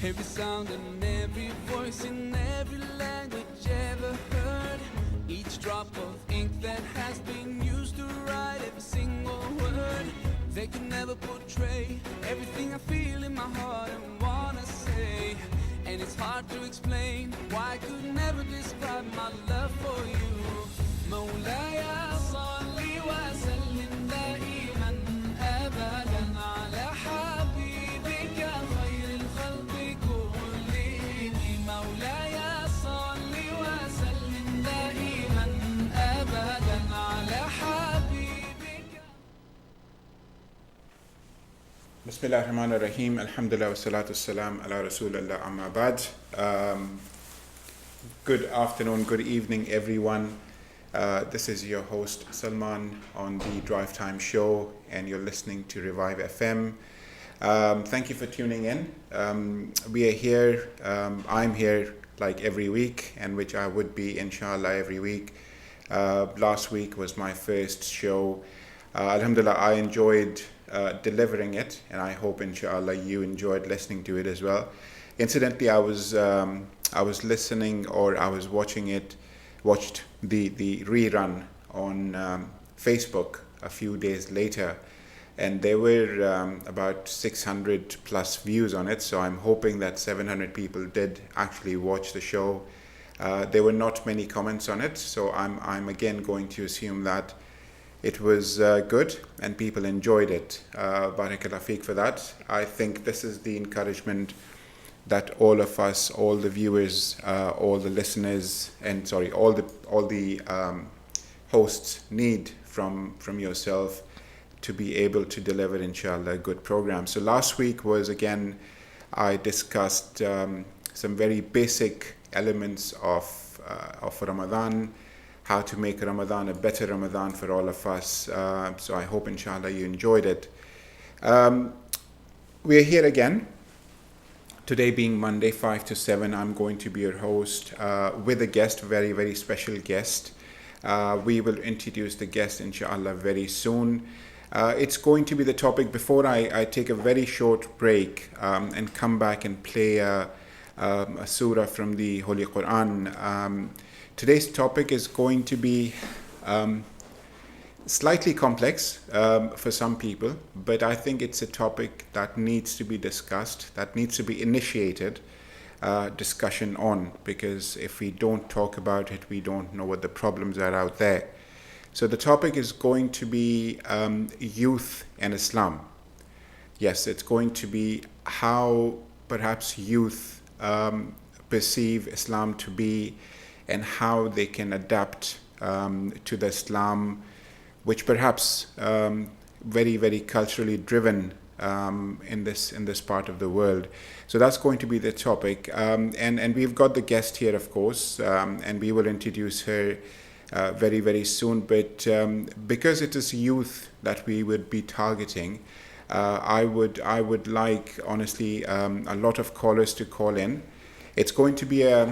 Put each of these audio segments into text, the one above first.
Every sound and every voice in every language ever heard. Each drop of ink that has been used to write every single word. They can never portray everything I feel in my heart and wanna say. And it's hard to explain why I could never describe my love for you. مولاي صلي وسلم دائما أبدا على حبيبك خير الخلق كلهم. مولاي صلي وسلم دائما أبدا على حبيبك. بسم الله الرحمن الرحيم. Alhamdulillah wassalatu wassalam ala rasulillah amma ba'd. Good afternoon, good evening everyone. This is your host Salman on the Drive Time Show, and you're listening to Revive FM. Thank you for tuning in. We are here, I'm here like every week, and which I would be inshallah every week. Last week was my first show. Alhamdulillah, I enjoyed delivering it, and I hope inshallah you enjoyed listening to it as well. Incidentally, I was listening, or I was watched the rerun on Facebook a few days later, and there were about 600 plus views on it, so I'm hoping that 700 people did actually watch the show. There were not many comments on it, so I'm again going to assume that it was good and people enjoyed it. Barakallah feek for that. I think this is the encouragement that all of us, all the viewers, all the listeners, and all the hosts need from yourself to be able to deliver inshallah a good program. So last week was again, I discussed some very basic elements of Ramadan, how to make Ramadan a better Ramadan for all of us. So I hope inshallah you enjoyed it. We're here again. Today being Monday 5 to 7, I'm going to be your host with a guest, very, very special guest. We will introduce the guest inshallah very soon. It's going to be the topic, before I take a very short break and come back and play a surah from the Holy Quran. Today's topic is going to be slightly complex for some people, but I think it's a topic that needs to be discussed, that needs to be initiated discussion on, because if we don't talk about it, we don't know what the problems are out there. So the topic is going to be youth and Islam. Yes, it's going to be how perhaps youth perceive Islam to be, and how they can adapt to the Islam, which perhaps very, very culturally driven in this part of the world. So that's going to be the topic, and we've got the guest here, of course, and we will introduce her very, very soon. But because it is youth that we would be targeting, I would like, honestly, a lot of callers to call in. It's not going to be a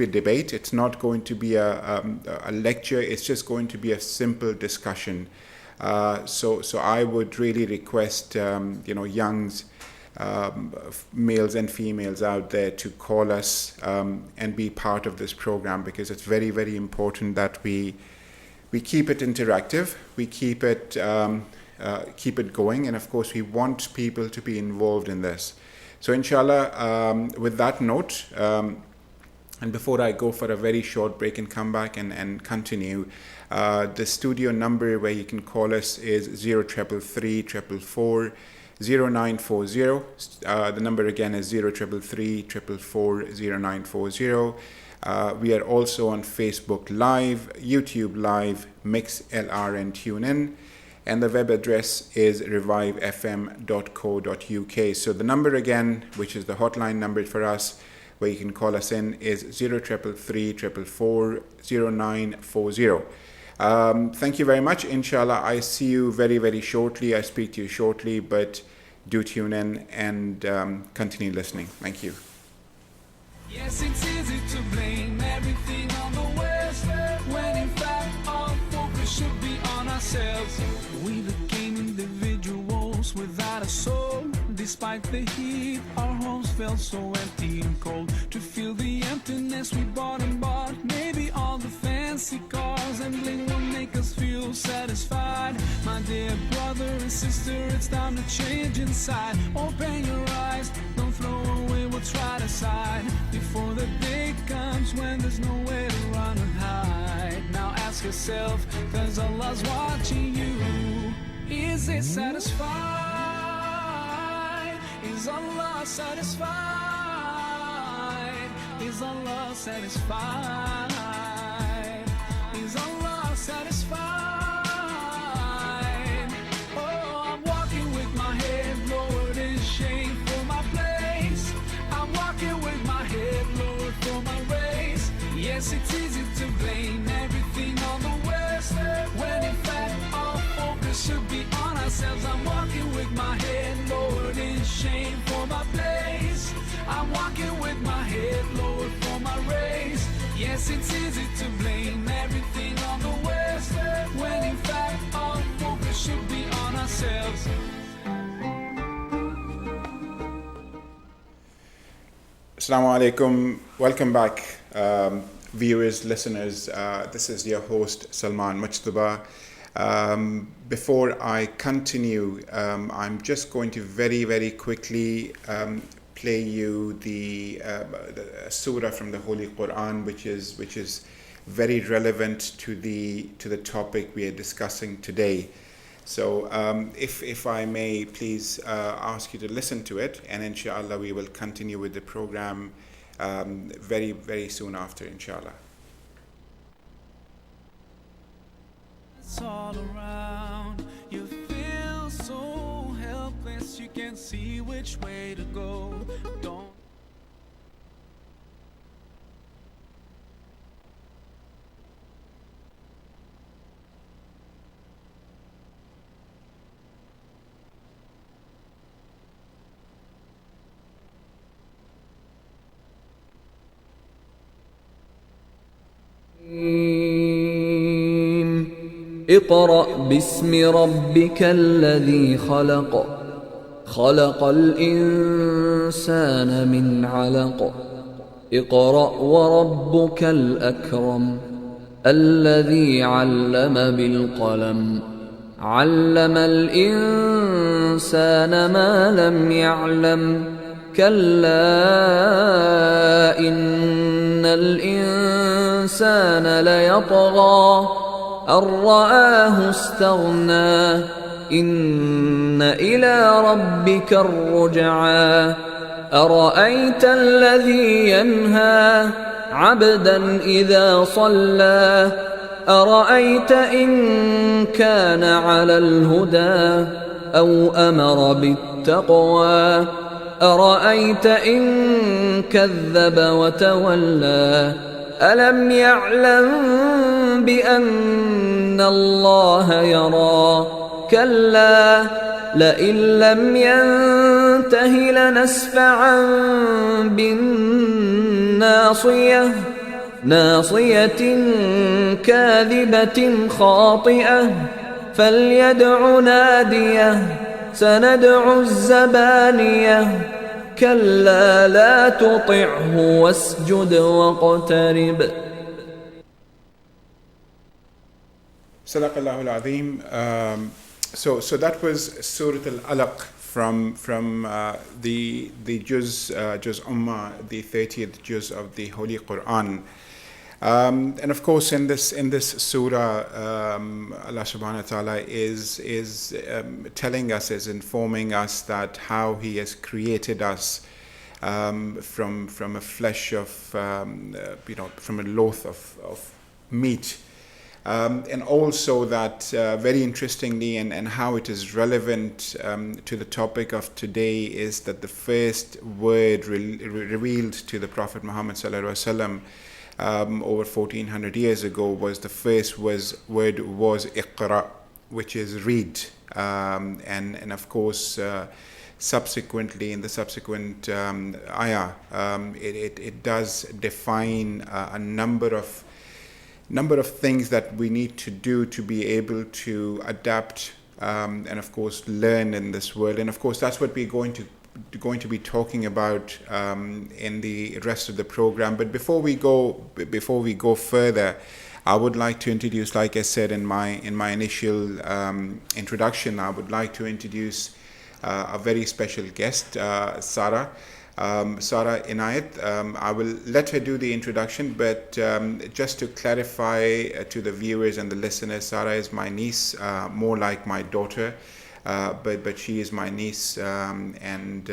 debate. It's not going to be a lecture. It's just going to be a simple discussion. So I would really request, youngs, males and females out there to call us and be part of this program, because it's very, very important that we keep it interactive. We keep it going, and of course we want people to be involved in this. So inshallah, with that note, and before I go for a very short break and come back and continue, the studio number where you can call us is 0333 444 0940. The number again is 0333 444 0940. We are also on Facebook Live, YouTube Live, MixLR and TuneIn. And the web address is revivefm.co.uk. So the number again, which is the hotline number for us, where you can call us in, is 0333 444 0940. Thank you very much. Inshallah, I see you very, very shortly. I speak to you shortly, but do tune in and continue listening. Thank you. Yes, it's easy to blame everything on the West, when in fact our focus should be on ourselves. We became individuals without a soul. Despite the heat, our homes felt so empty and cold. To feel the emptiness we bought and bought. Maybe all the fancy cars and bling will make us feel satisfied. My dear brother and sister, it's time to change inside. Open your eyes, don't throw away what's right aside. Before the day comes when there's nowhere to run and hide. Now ask yourself, cause Allah's watching you. Is it satisfied? Is Allah satisfied? Is Allah satisfied? Is Allah satisfied? Oh, I'm walking with my head lowered in shame for my place. I'm walking with my head lowered for my race. Yes, it's easy to blame everything on the West, when in fact all focus should be on ourselves. I'm walking with my head lowered in shame for my place. I'm walking with my head lowered for my race. Yes, it's easy to blame everything on the West, when in fact all focus should be on ourselves. Assalamu alaikum. Welcome back, viewers, listeners. This is your host, Salman Mujtaba. Before I continue, I'm just going to very quickly play you the surah from the Holy Quran, which is very relevant to the topic we are discussing today. So if I may please ask you to listen to it, and inshallah we will continue with the program very soon after, inshallah. It's all around. You feel so helpless, you can't see which way to go. Don't اقرأ باسم ربك الذي خلق خلق الإنسان من علق اقرأ وربك الأكرم الذي علم بالقلم علم الإنسان ما لم يعلم كلا إن الإنسان ليطغى أن رآه استغنى إن إلى ربك الرجعى أرأيت الذي ينهى عبدا إذا صلى أرأيت إن كان على الهدى أو أمر بالتقوى أرأيت إن كذب وتولى ألم يعلم بأن الله يرى كلا لئن لم ينته لنسفعا بالناصية ناصية كاذبة خاطئة فليدع ناديه سندع الزبانية كلا لا تطعه واسجد واقترب. Sadaqallahu al-Azim. So that was Surah Al-Alaq from the Juz Ummah, the 30th Juz of the Holy Quran. And of course, in this surah, Allah subhanahu wa ta'ala is telling us, is informing us that how He has created us from a flesh of from a loaf of meat. And also that very interestingly, and how it is relevant to the topic of today, is that the first word revealed to the Prophet Muhammad sallallahu alaihi wasallam over 1400 years ago was the first word was Iqra, which is read, and of course subsequently in the subsequent ayah it does define a number of things that we need to do to be able to adapt and of course learn in this world. And of course that's what we're going to going to be talking about in the rest of the program. But before we go further, I would like to introduce, like I said in my initial introduction, I would like to introduce a very special guest, Sara. Sara Inayat. I will let her do the introduction, but just to clarify to the viewers and the listeners, Sara is my niece, more like my daughter, but she is my niece, and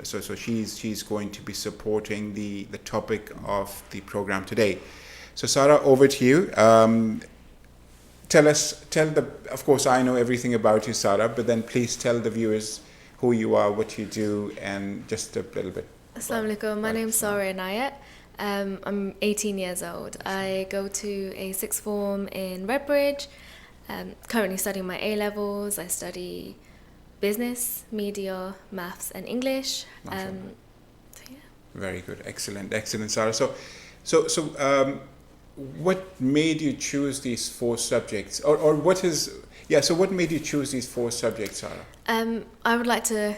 so she's going to be supporting the topic of the program today. So Sara, over to you. Of course I know everything about you, Sara, but then please tell the viewers who you are, what you do, and just a little bit. Assalamu alaikum. My name's Sara Inaya. I'm 18 years old. I go to a sixth form in Redbridge. Currently studying my A-levels. I study business, media, maths and English. So yeah. Very good. Excellent, Sara. So what made you choose these 4 subjects? Or what is... Yeah, so what made you choose these 4 subjects, Sara? I would like to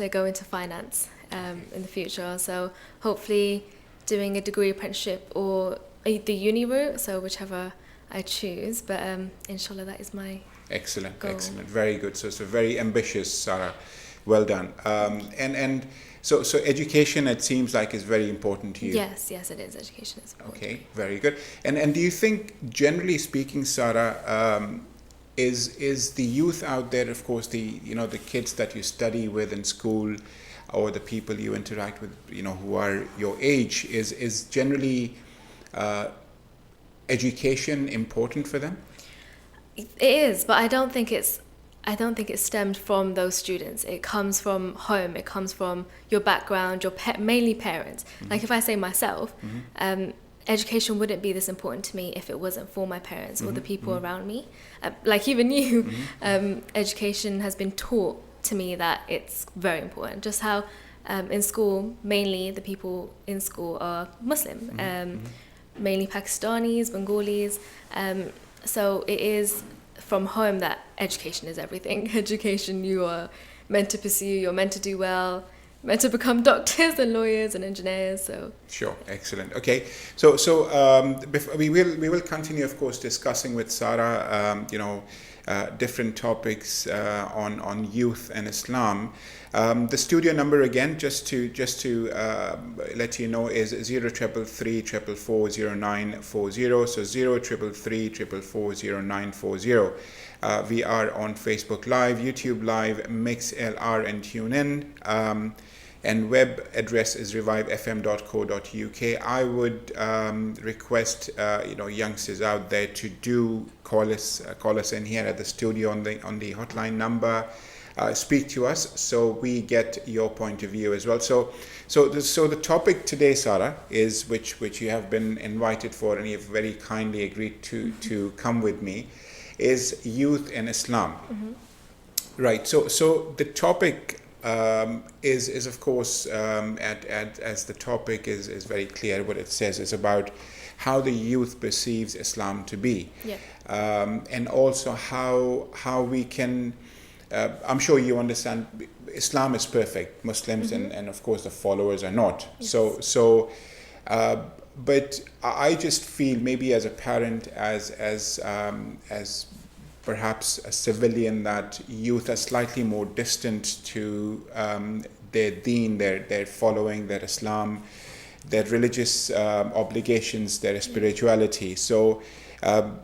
go into finance in the future. So hopefully doing a degree apprenticeship or the uni route, so whichever I choose. But inshallah, that is my excellent goal. Excellent, very good. So very ambitious, Sara. Well done. And so education, it seems like, is very important to you. Yes, it is. Education is important. Okay, very good. And do you think, generally speaking, Sara, is the youth out there, of course, the kids that you study with in school, or the people you interact with, who are your age, is generally education important for them? It is, but I don't think it stemmed from those students. It comes from home. It comes from your background, mainly parents. Mm-hmm. Like if I say myself, education wouldn't be this important to me if it wasn't for my parents or the people around me. Like even you, education has been taught to me that it's very important. Just how in school, mainly the people in school are Muslim, mainly Pakistanis, Bengalis. So it is from home that education is everything. Education, you are meant to pursue, you're meant to do well, meant to become doctors and lawyers and engineers. So sure, excellent. Okay, so we will continue, of course, discussing with Sara, different topics on youth and Islam. The studio number again, just to let you know, is 0333 444 0940. So 0333 444 0940. We are on Facebook Live, YouTube Live, MixLR, and TuneIn. And web address is revivefm.co.uk. I would request youngsters out there to do call us in here at the studio on the hotline number. Speak to us so we get your point of view as well. So the topic today, Sara, is which you have been invited for, and you have very kindly agreed to come with me, is youth in Islam. Mm-hmm. Right. So the topic is of course, as the topic is very clear, what it says is about how the youth perceives Islam to be. Yeah. And also how we can, I'm sure you understand, Islam is perfect. Muslims and of course the followers are not. Yes. But I just feel, maybe as a parent, as perhaps a civilian, that youth are slightly more distant to their deen, their following, their Islam, their religious obligations, their spirituality. So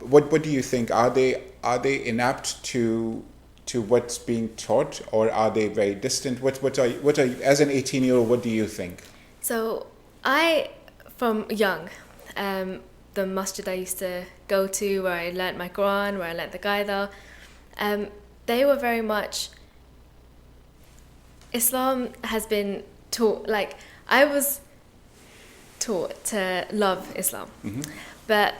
what do you think? Are they inapt to what's being taught, or are they very distant? What are you, as an 18-year-old, what do you think? So from young, the masjid I used to go to, where I learnt my Quran, where I learnt the Qaida, they were very much, Islam has been taught, like I was taught to love Islam, but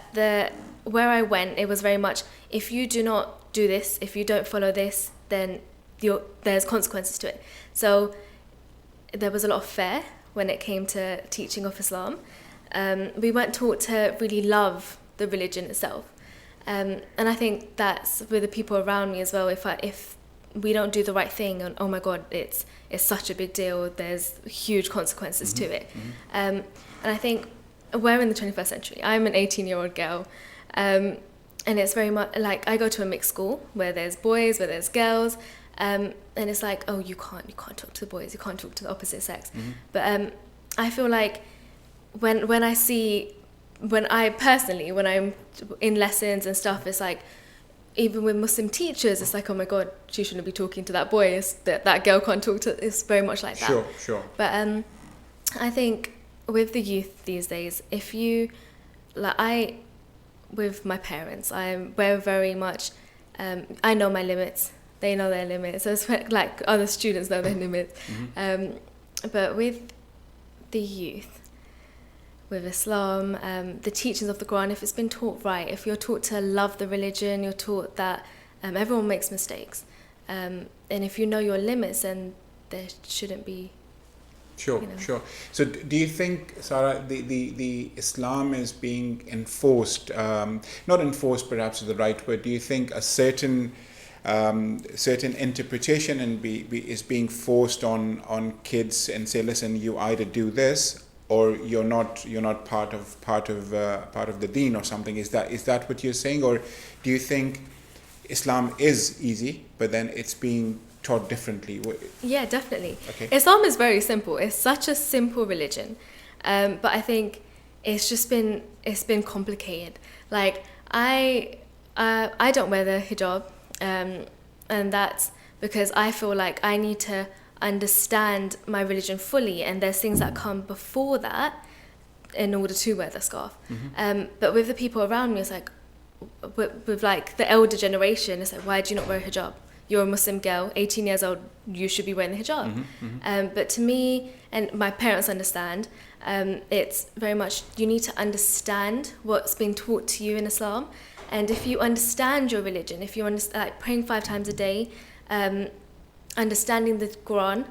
where I went, it was very much, if you do not do this, if you don't follow this, then there's consequences to it. So there was a lot of fear when it came to teaching of Islam. We weren't taught to really love the religion itself, and I think that's with the people around me as well. If we don't do the right thing, and oh my God, it's such a big deal. There's huge consequences to it. And I think we're in the 21st century. I'm an 18-year-old girl, and it's very much like I go to a mixed school where there's boys, where there's girls, and it's like, oh, you can't talk to the boys, you can't talk to the opposite sex. But I feel like when I'm in lessons and stuff, it's like, even with Muslim teachers, it's like, oh my God, she shouldn't be talking to that boy. That girl can't talk to. It's very much like that. Sure. But I think with the youth these days, if you, like with my parents, we're very much, I know my limits. They know their limits. So it's like other students know their limits. But with the youth, with Islam, the teachings of the Quran, if it's been taught right, if you're taught to love the religion, you're taught that everyone makes mistakes. And if you know your limits, then there shouldn't be... Sure. So do you think, Sara, the Islam is being enforced, not enforced perhaps is the right word, do you think a certain interpretation is being forced on kids and say, listen, you either do this or you're not part of the deen or something? Is that what you're saying, or do you think Islam is easy but then it's being taught differently? Yeah, definitely. Okay. Islam is very simple. It's such a simple religion, but I think it's been complicated. Like I don't wear the hijab, and that's because I feel like I need to understand my religion fully, and there's things that come before that in order to wear the scarf. But with the people around me, it's like with like the elder generation, it's like, why do you not wear a hijab? You're a Muslim girl, 18 years old, you should be wearing the hijab. But to me, and my parents understand, it's very much, you need to understand what's been taught to you in Islam. And if you understand your religion, if you understand, like praying 5 times a day, understanding the Quran,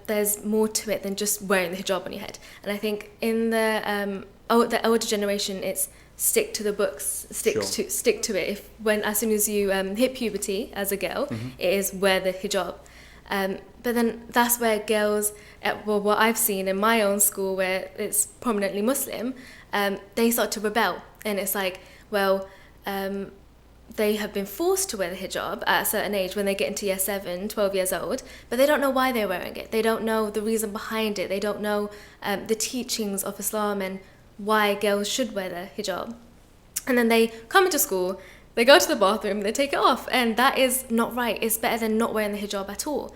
there's more to it than just wearing the hijab on your head. And I think in the older generation, it's stick to the books, stick to it. As soon as you hit puberty as a girl, it is wear the hijab. But then that's where girls, what I've seen in my own school where it's prominently Muslim, they start to rebel. And it's like, well, they have been forced to wear the hijab at a certain age when they get into year 7, 12 years old, but they don't know why they're wearing it. They don't know the reason behind it. They don't know the teachings of Islam and why girls should wear the hijab. And then they come into school, they go to the bathroom, they take it off, and that is not right. It's better than not wearing the hijab at all.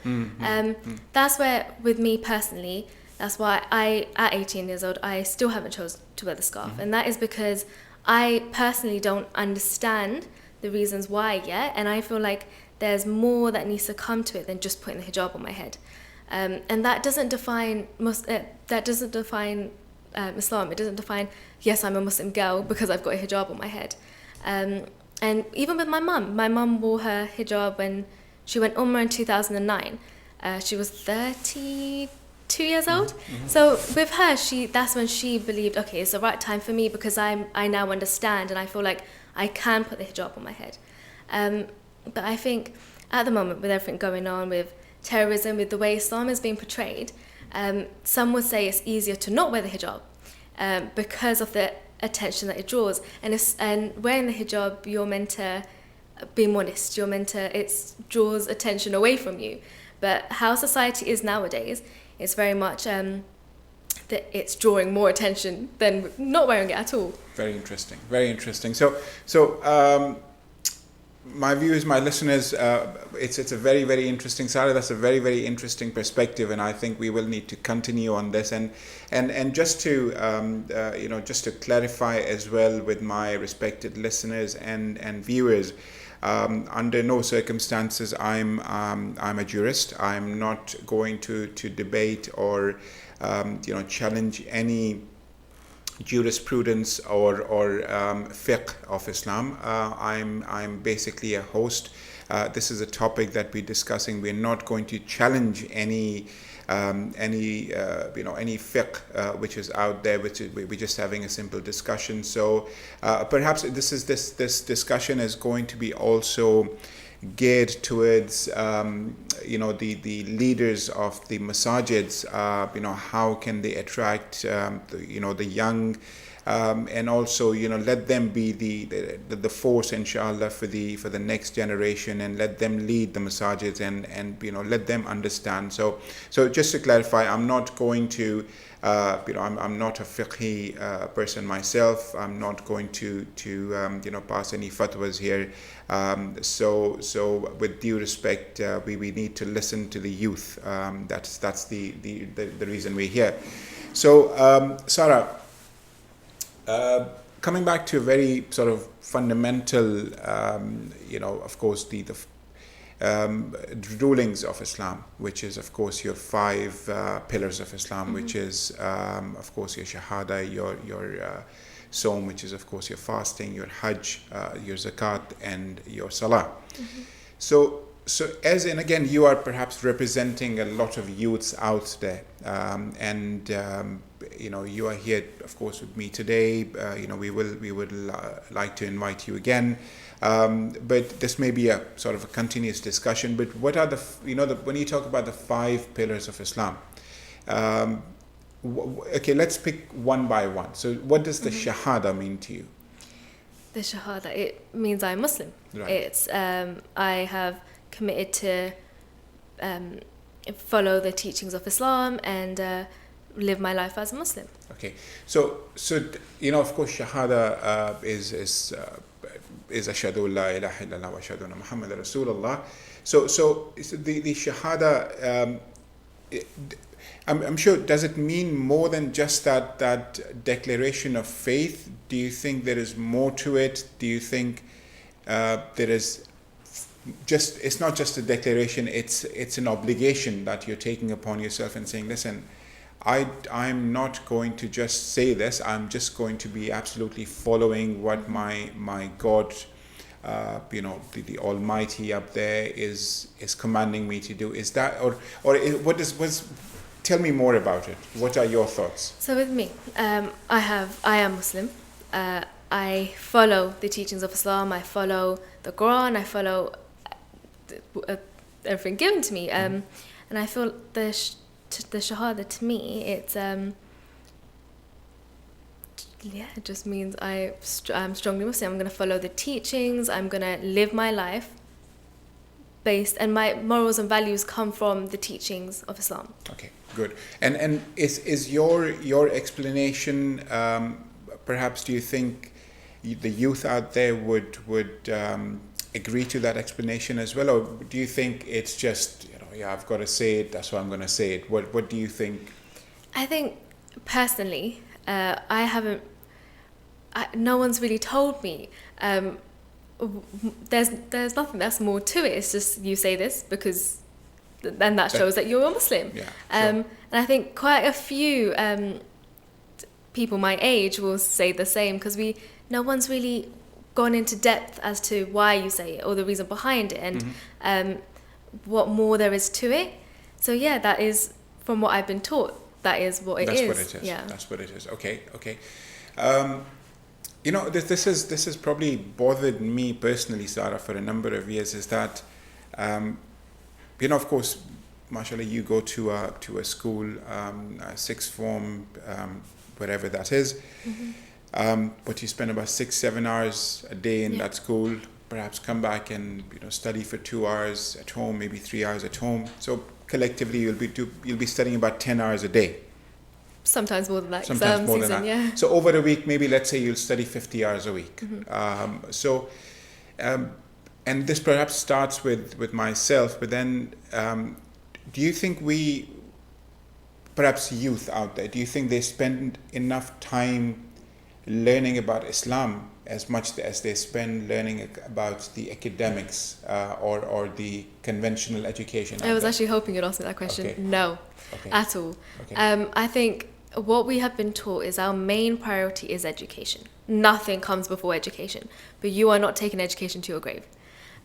That's where, with me personally, that's why at 18 years old, I still haven't chosen to wear the scarf. And that is because I personally don't understand the reasons why yet, and I feel like there's more that needs to come to it than just putting the hijab on my head. And that doesn't define Islam. It doesn't define, yes, I'm a Muslim girl because I've got a hijab on my head. And even with my mum wore her hijab when she went Umrah in 2009. She was 32 years old. So with her, that's when she believed, okay, it's the right time for me because I now understand and I feel like I can put the hijab on my head. But I think at the moment, with everything going on, with terrorism, with the way Islam is being portrayed, some would say it's easier to not wear the hijab because of the attention that it draws. And wearing the hijab, you're meant to be modest. It draws attention away from you. But how society is nowadays, it's very much that it's drawing more attention than not wearing it at all. Very interesting. So my viewers, my listeners, it's a very, very interesting, Sara, that's a very, very interesting perspective, and I think we will need to continue on this. And just to just to clarify as well with my respected listeners and viewers, under no circumstances I'm a jurist. I'm not going to debate or challenge any jurisprudence or fiqh of Islam. I'm basically a host. This is a topic that we're discussing. We're not going to challenge any fiqh which is out there. We're just having a simple discussion. So perhaps this discussion is going to be also geared towards the leaders of the masajids. How can they attract the young, and also let them be the force, inshallah, for the next generation, and let them lead the masajids, and let them understand. So just to clarify, I'm not going to I'm not a fiqhi person myself. I'm not going to pass any fatwas here. So with due respect, we need to listen to the youth. That's the reason we're here. So Sara, coming back to a very sort of fundamental, of course, the rulings of Islam, which is of course your 5 pillars of Islam, which is of course your shahada, your Sawm, which is of course your fasting, your Hajj, your zakat, and your salah. So and again, you are perhaps representing a lot of youths out there, and you are here, of course, with me today. We would like to invite you again, but this may be a sort of a continuous discussion. But what are when you talk about the 5 pillars of Islam? Okay, let's pick one by one. So, what does the shahada mean to you? The shahada, it means I'm Muslim. Right. It's I have committed to follow the teachings of Islam and live my life as a Muslim. Okay, so of course, shahada is ashhadu an la ilaha illallah wa ashhadu anna Muhammadan Rasulullah. So the shahada, I'm sure, does it mean more than just that declaration of faith? Do you think there is more to it? Do you think there is it's not just a declaration, it's an obligation that you're taking upon yourself and saying, listen, I'm not going to just say this, I'm just going to be absolutely following what my God, the Almighty up there is commanding me to do. Is that, or tell me more about it. What are your thoughts? So with me, I am Muslim. I follow the teachings of Islam. I follow the Quran. I follow everything given to me. And I feel the shahada, to me, it's it just means I'm strongly Muslim. I'm going to follow the teachings. I'm going to live my life based, and my morals and values come from the teachings of Islam. Okay, good. And is your explanation, perhaps, do you think the youth out there would agree to that explanation as well, or do you think it's just I've got to say it, that's why I'm going to say it? What do you think? I think personally, no one's really told me. There's nothing that's more to it. It's just you say this because then that shows that you're a Muslim. Yeah, sure. And I think quite a few people my age will say the same, because no one's really gone into depth as to why you say it or the reason behind it, and what more there is to it. So yeah, that is, from what I've been taught, that is what it is. That's what it is. Yeah. That's what it is. Okay. This has probably bothered me personally, Sara, for a number of years, is that of course, mashallah, you go to a school, sixth form, whatever that is, but you spend about 6-7 hours a day in that school, perhaps come back and study for 2 hours at home, maybe 3 hours at home. So collectively you'll be studying about 10 hours a day. Sometimes more than that. Sometimes more than that. Yeah. So over a week, maybe let's say you'll study 50 hours a week. And this perhaps starts with myself, but then do you think perhaps youth out there, do you think they spend enough time learning about Islam as much as they spend learning about the academics or the conventional education? I was actually hoping you'd ask me that question. Okay. No, okay. at all. Okay. I think what we have been taught is our main priority is education. Nothing comes before education, but you are not taking education to your grave.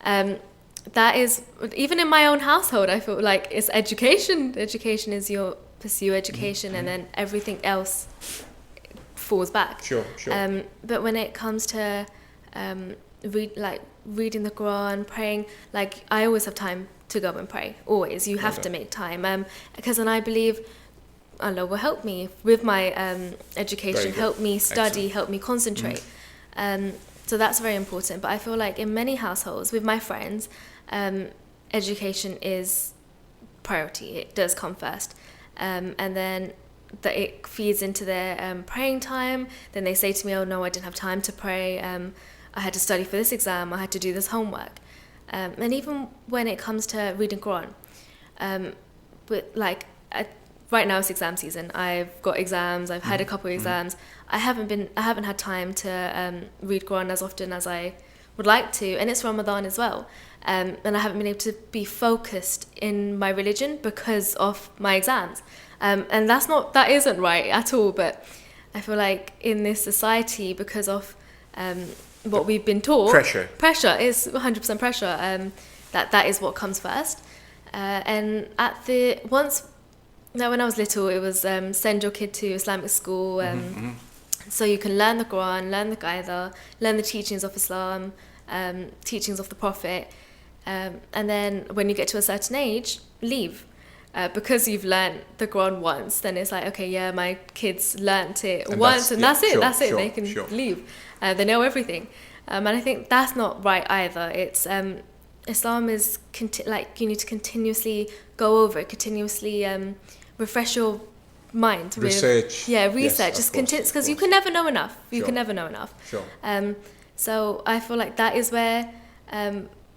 That is, even in my own household, I feel like it's education. Education is your pursue education, and then everything else falls back. Sure. But when it comes to reading the Quran, praying. Like, I always have time to go and pray. Always. You have to make time. Because then I believe Allah will help me with my education, help me study, help me concentrate. So that's very important. But I feel like in many households, with my friends, education is priority. It does come first. And then that it feeds into their praying time. Then they say to me, oh no, I didn't have time to pray. I had to study for this exam. I had to do this homework. And even when it comes to reading Quran, right now it's exam season. I've got exams. I've had a couple of exams. I haven't had time to read Quran as often as I would like to, and it's Ramadan as well. And I haven't been able to be focused in my religion because of my exams. And that isn't right at all. But I feel like in this society, because of what we've been taught, pressure is 100% pressure. That is what comes first. And when I was little, it was send your kid to Islamic school, so you can learn the Quran, learn the Qaida, learn the teachings of Islam, teachings of the Prophet, and then when you get to a certain age, leave. Because you've learned the Quran once, then it's like, okay, yeah, my kids learnt it once, and that's it. They can leave. They know everything, and I think that's not right either. It's Islam is you need to continuously go over it, continuously refresh your mind. Research. Research. Just continue, because you can never know enough. You can never know enough. So I feel like that is where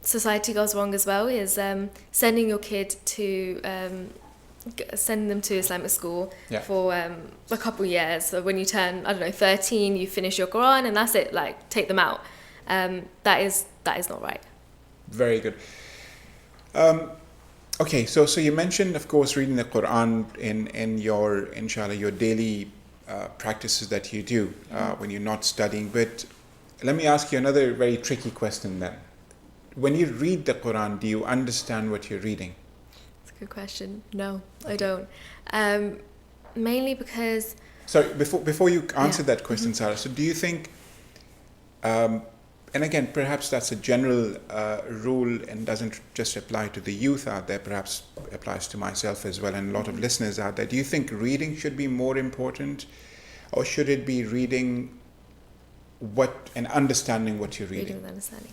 society goes wrong as well, is sending your kid to send them to Islamic school for a couple of years. So when you turn, 13, you finish your Quran and that's it, like take them out. That is not right. Very good. Okay, so you mentioned, of course, reading the Quran in your, inshallah, your daily practices that you do when you're not studying. But let me ask you another very tricky question then. When you read the Quran, do you understand what you're reading? That's a good question. No, I don't. Mainly because... Sorry, before you answer that question, Sara, so do you think, and again, perhaps that's a general rule and doesn't just apply to the youth out there, perhaps applies to myself as well and a lot of listeners out there. Do you think reading should be more important, or should it be reading and understanding what you're reading? Reading with understanding.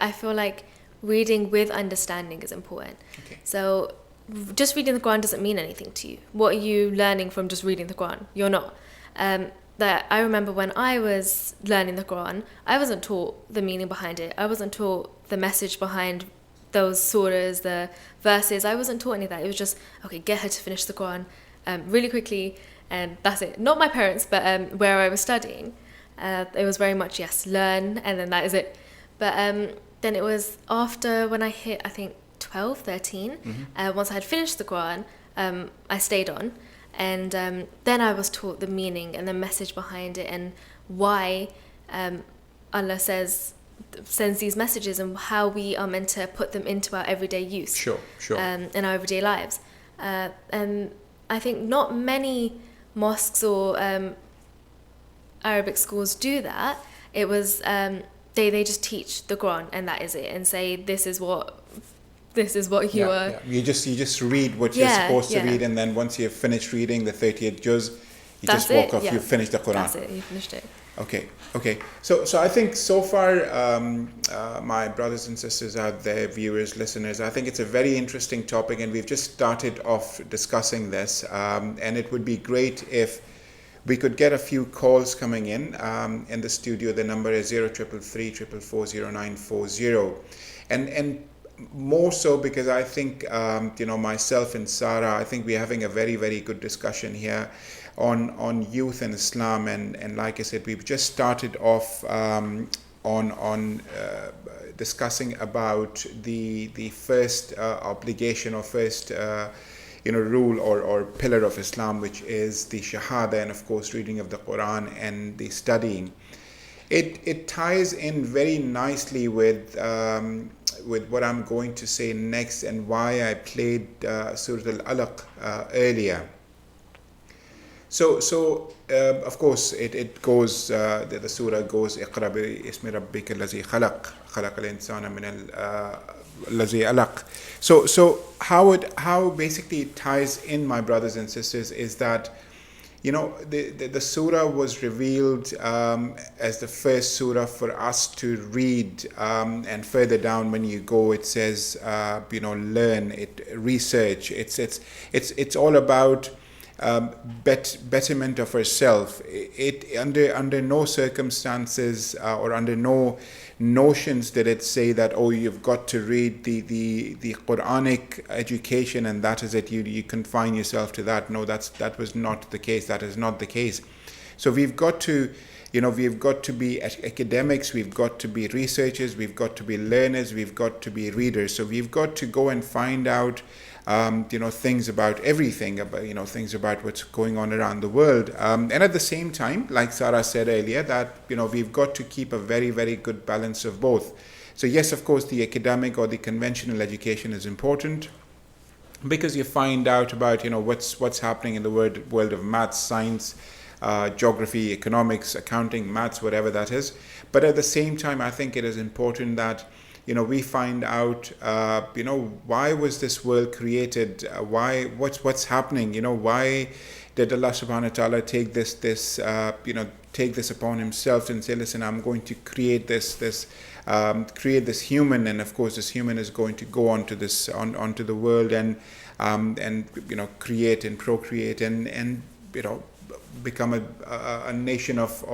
I feel like reading with understanding is important. Okay. So just reading the Quran doesn't mean anything to you. What are you learning from just reading the Quran? You're not. That I remember when I was learning the Quran, I wasn't taught the meaning behind it. I wasn't taught the message behind those surahs, the verses. I wasn't taught any of that. It was just, okay, get her to finish the Quran really quickly, and that's it. Not my parents, but where I was studying. It was very much, yes, learn, and then that is it. But then it was after when I hit, I think, 12, 13, once I had finished the Quran, I stayed on. And then I was taught the meaning and the message behind it, and why Allah sends these messages, and how we are meant to put them into our everyday use. Sure. In our everyday lives. And I think not many mosques or Arabic schools do that. It was they just teach the Quran and that is it, and say this is what you are. Yeah. You just read what you're supposed to read, and then once you've finished reading the 30th juz, you just walk off. You've finished the Quran. That's it. You finished it. Okay. So I think so far, my brothers and sisters out there, viewers, listeners, I think it's a very interesting topic, and we've just started off discussing this. And it would be great if we could get a few calls coming in the studio. The number is 0333 444 0940, and more so because I think myself and Sara, I think we're having a very, very good discussion here on youth and Islam, and like I said, we've just started off on discussing about the first obligation or first rule or pillar of Islam, which is the Shahada, and of course reading of the Quran and the studying. It ties in very nicely with what I'm going to say next, and why I played Surah Al-Alaq earlier. So of course it goes, the surah goes, Iqra bi ismi rabbika allazi khalaq, خلق الإنسان من الذي علق. So how basically it ties in, my brothers and sisters, is that, you know, the surah was revealed as the first surah for us to read, and further down when you go it says you know, learn it, research. It's all about betterment of ourselves. It under no circumstances or under no notions did it say that, oh, you've got to read the Quranic education and that is it, you confine yourself to that. No, that was not the case. That is not the case. So we've got to, you know, we've got to be academics, we've got to be researchers, we've got to be learners, we've got to be readers. So we've got to go and find out you know, things about everything, about, you know, things about what's going on around the world. And at the same time, like Sara said earlier, that, you know, we've got to keep a very, very good balance of both. So yes, of course, the academic or the conventional education is important, because you find out about, you know, what's happening in the world of maths, science, geography, economics, accounting, maths, whatever that is. But at the same time, I think it is important that, you know, we find out, you know, why was this world created? What's happening? You know, why did Allah subhanahu wa ta'ala take this you know, take this upon himself and say, listen, I'm going to create this human, and of course this human is going to go onto the world and you know, create and procreate and you know, become a nation of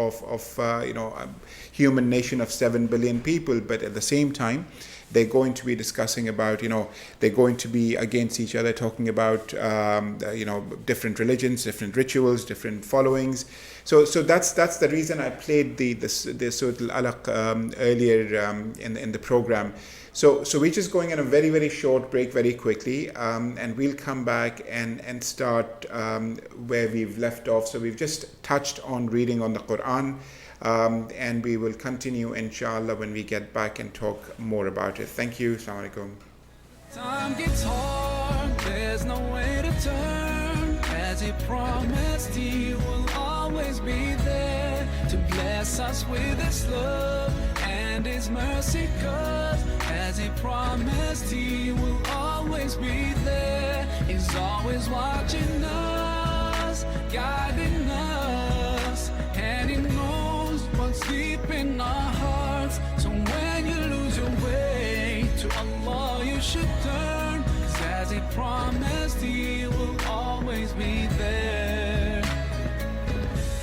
you know, a human nation of 7 billion people. But at the same time, they're going to be discussing about, you know, they're going to be against each other, talking about you know, different religions, different rituals, different followings. So that's the reason I played the Surah Al-Alaq earlier in the program. So we're just going on a very, very short break very quickly, and we'll come back and start where we've left off. So we've just touched on reading on the Quran, and we will continue inshallah when we get back and talk more about it. Thank you. Assalamu alaikum. Time gets hard, there's no way to turn. As he promised, he will always be there to bless us with his love and his mercy. 'Cause as he promised, he will always be there. He's always watching us, guiding us, and he knows what's deep in our hearts. So when you lose your way, to Allah you should turn. 'Cause as he promised, he will always be there.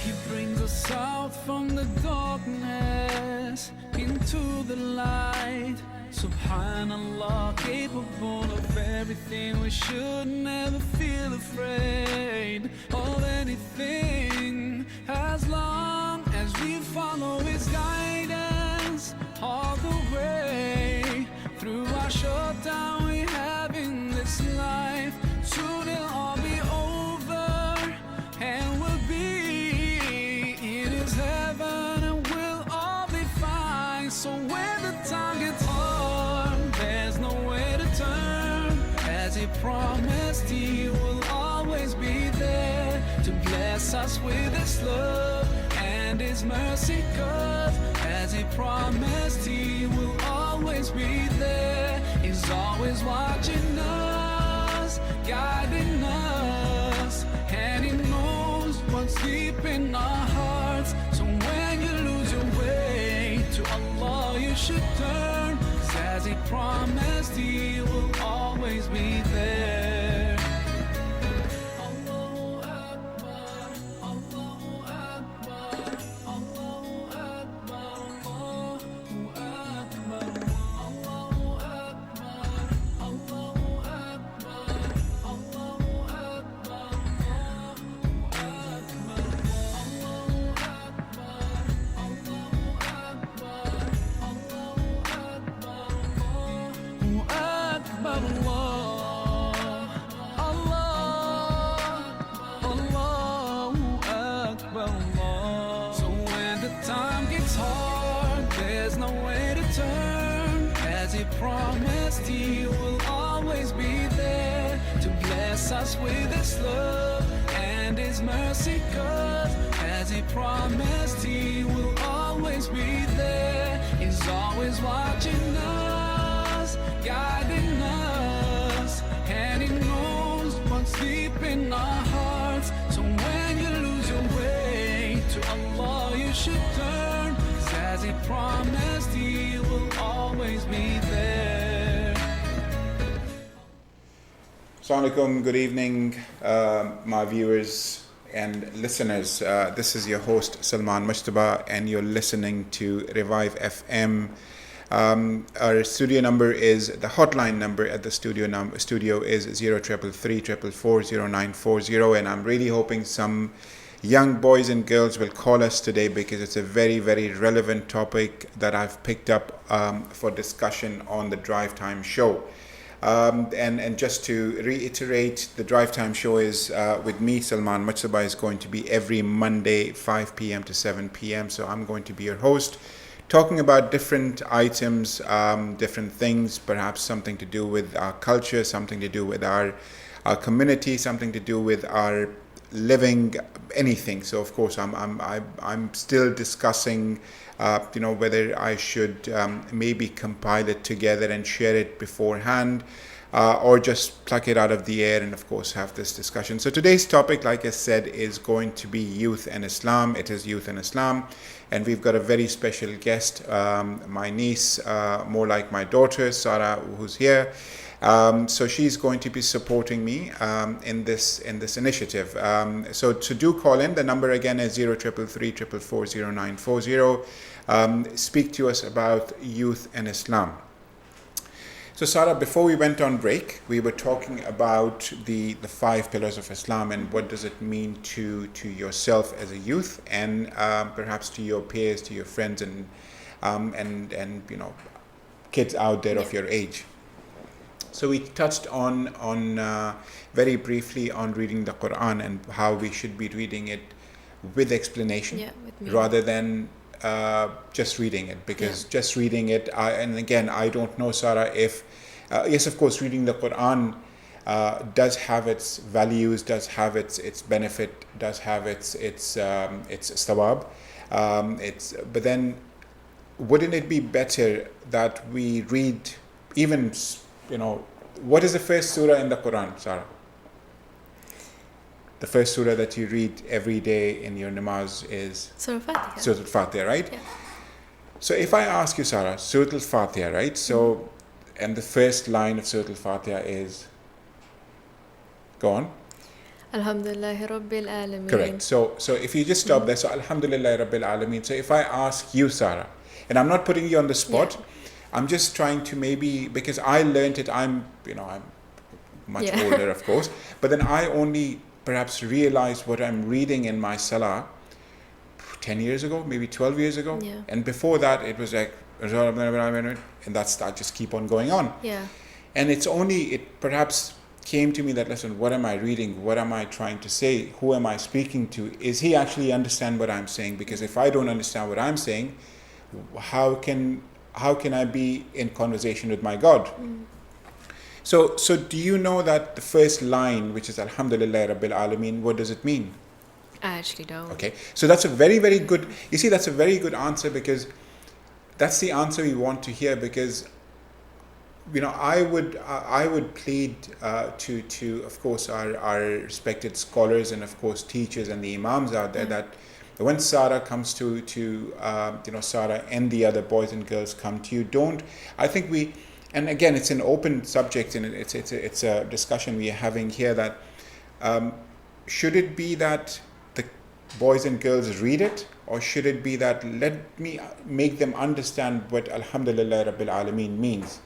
He brings us out from the darkness into the light. Subhanallah, capable of everything. We should never feel afraid of anything, as long as we follow his guidance all the way through our short time we have in this life. Soon it'll all be over and we'll be in his heaven and we'll all be fine. So when the time gets hard, there's no way to turn. As he promised, he will always be there to bless us with his love and his mercy. 'Cause as he promised, he will always be there. He's always watching us, guiding us, and he knows what's deep in our hearts. So when you lose your way, to Allah you should turn. 'Cause as he promised, he will always be there. Allahu Akbar, Allahu Akbar, Allahu Akbar, Allahu Akbar, Allahu Akbar, Allahu Akbar, Allahu Akbar, Allahu Akbar, Allahu Akbar, Allahu Akbar, Allahu Akbar, Allahu Akbar, Allahu Akbar, Allah. So when the time gets hard, there's no way to turn. As he promised, he will always be there to bless us with his love and his mercy. 'Cause as he promised, he will always always be there. He's always watching us, guiding us, and He knows what's deep in our hearts. So when you lose your way, to Allah you should turn, 'cause as He promised, He will always be there. Assalamu alaikum, good evening, my viewers and listeners. This is your host Salman Mujtaba, and you're listening to Revive FM. Our studio number is, the hotline number at the studio is 0333440940, and I'm really hoping some young boys and girls will call us today because it's a very, very relevant topic that I've picked up for discussion on the Drive Time show. And just to reiterate, the Drive Time show is with me, Salman Mujtaba, is going to be every Monday 5 p.m. to 7 p.m. So I'm going to be your host, talking about different items, different things, perhaps something to do with our culture, something to do with our community, something to do with our living, anything. So of course I'm still discussing whether I should maybe compile it together and share it beforehand, or just pluck it out of the air and of course have this discussion. So today's topic, like I said, is going to be youth and Islam. It is youth and Islam, and we've got a very special guest, my niece, more like my daughter, Sara, who's here. So she's going to be supporting me in this initiative. So to do call in, the number again is 0333440940. Speak to us about youth and Islam. So Sara, before we went on break, we were talking about the 5 pillars of Islam and what does it mean to yourself as a youth, and perhaps to your peers, to your friends, and kids out there of your age. So we touched on very briefly on reading the Quran and how we should be reading it with explanation, rather than just reading it, because just reading it, and again, I don't know, Sara, if yes, of course, reading the Quran does have its values, does have its benefit, does have its thawab. But then, wouldn't it be better that we read even? What is the first surah in the Quran, Sara? The first surah that you read every day in your namaz is Surah Al-Fatiha. Surah Al-Fatiha, right? Yeah. So if I ask you, Sara, Surah Al-Fatiha, right? So, and the first line of Surah Al-Fatiha is, go on. Alhamdulillahi Rabbil Alameen. Correct. So if you just stop there, so Alhamdulillahi Rabbil Alameen. So if I ask you, Sara, and I'm not putting you on the spot, I'm just trying to maybe, because I learned it, I'm much older, of course, but then I only perhaps realized what I'm reading in my salah 10 years ago, maybe 12 years ago. Yeah. And before that, it was like, and that's, I just keep on going on. Yeah. And it perhaps came to me that, listen, what am I reading? What am I trying to say? Who am I speaking to? Is he actually understand what I'm saying? Because if I don't understand what I'm saying, how can I be in conversation with my God? So do you know that the first line, which is Alhamdulillah Rabbil Alameen, what does it mean? I actually don't. Okay, so that's a very, very good, that's a very good answer, because that's the answer we want to hear, because I would plead to of course our respected scholars and of course teachers and the imams out there, that when Sara comes to Sara and the other boys and girls come to you, and again, it's an open subject, and it's a discussion we are having here, that should it be that the boys and girls read it, or should it be that let me make them understand what Alhamdulillah Rabbil Alameen means?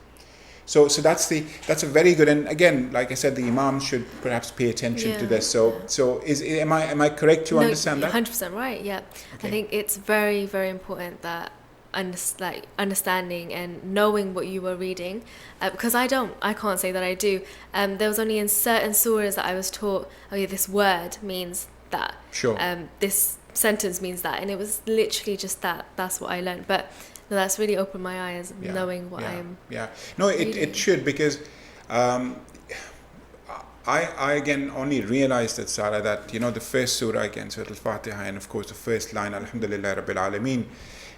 So that's a very good, and again, like I said, the imam should perhaps pay attention to this. So am I correct to understand that? 100% right. Yeah. Okay. I think it's very, very important that understanding and knowing what you were reading, because I can't say that I do. There was only in certain surahs that I was taught, this word means that. Sure. This sentence means that, and it was literally just that. That's what I learned. But no, that's really opened my eyes, knowing what I'm. Yeah. No, it should, because I again only realized that, Sara, that the first surah again, Surah Al-Fatiha, and of course the first line, Alhamdulillah Rabbil Alameen,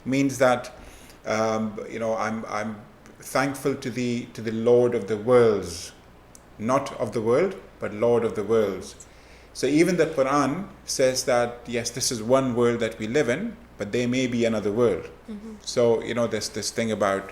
means that I'm thankful to the Lord of the worlds, not of the world, but Lord of the worlds. So even the Quran says that yes, this is one world that we live in, but there may be another world. So there's this thing about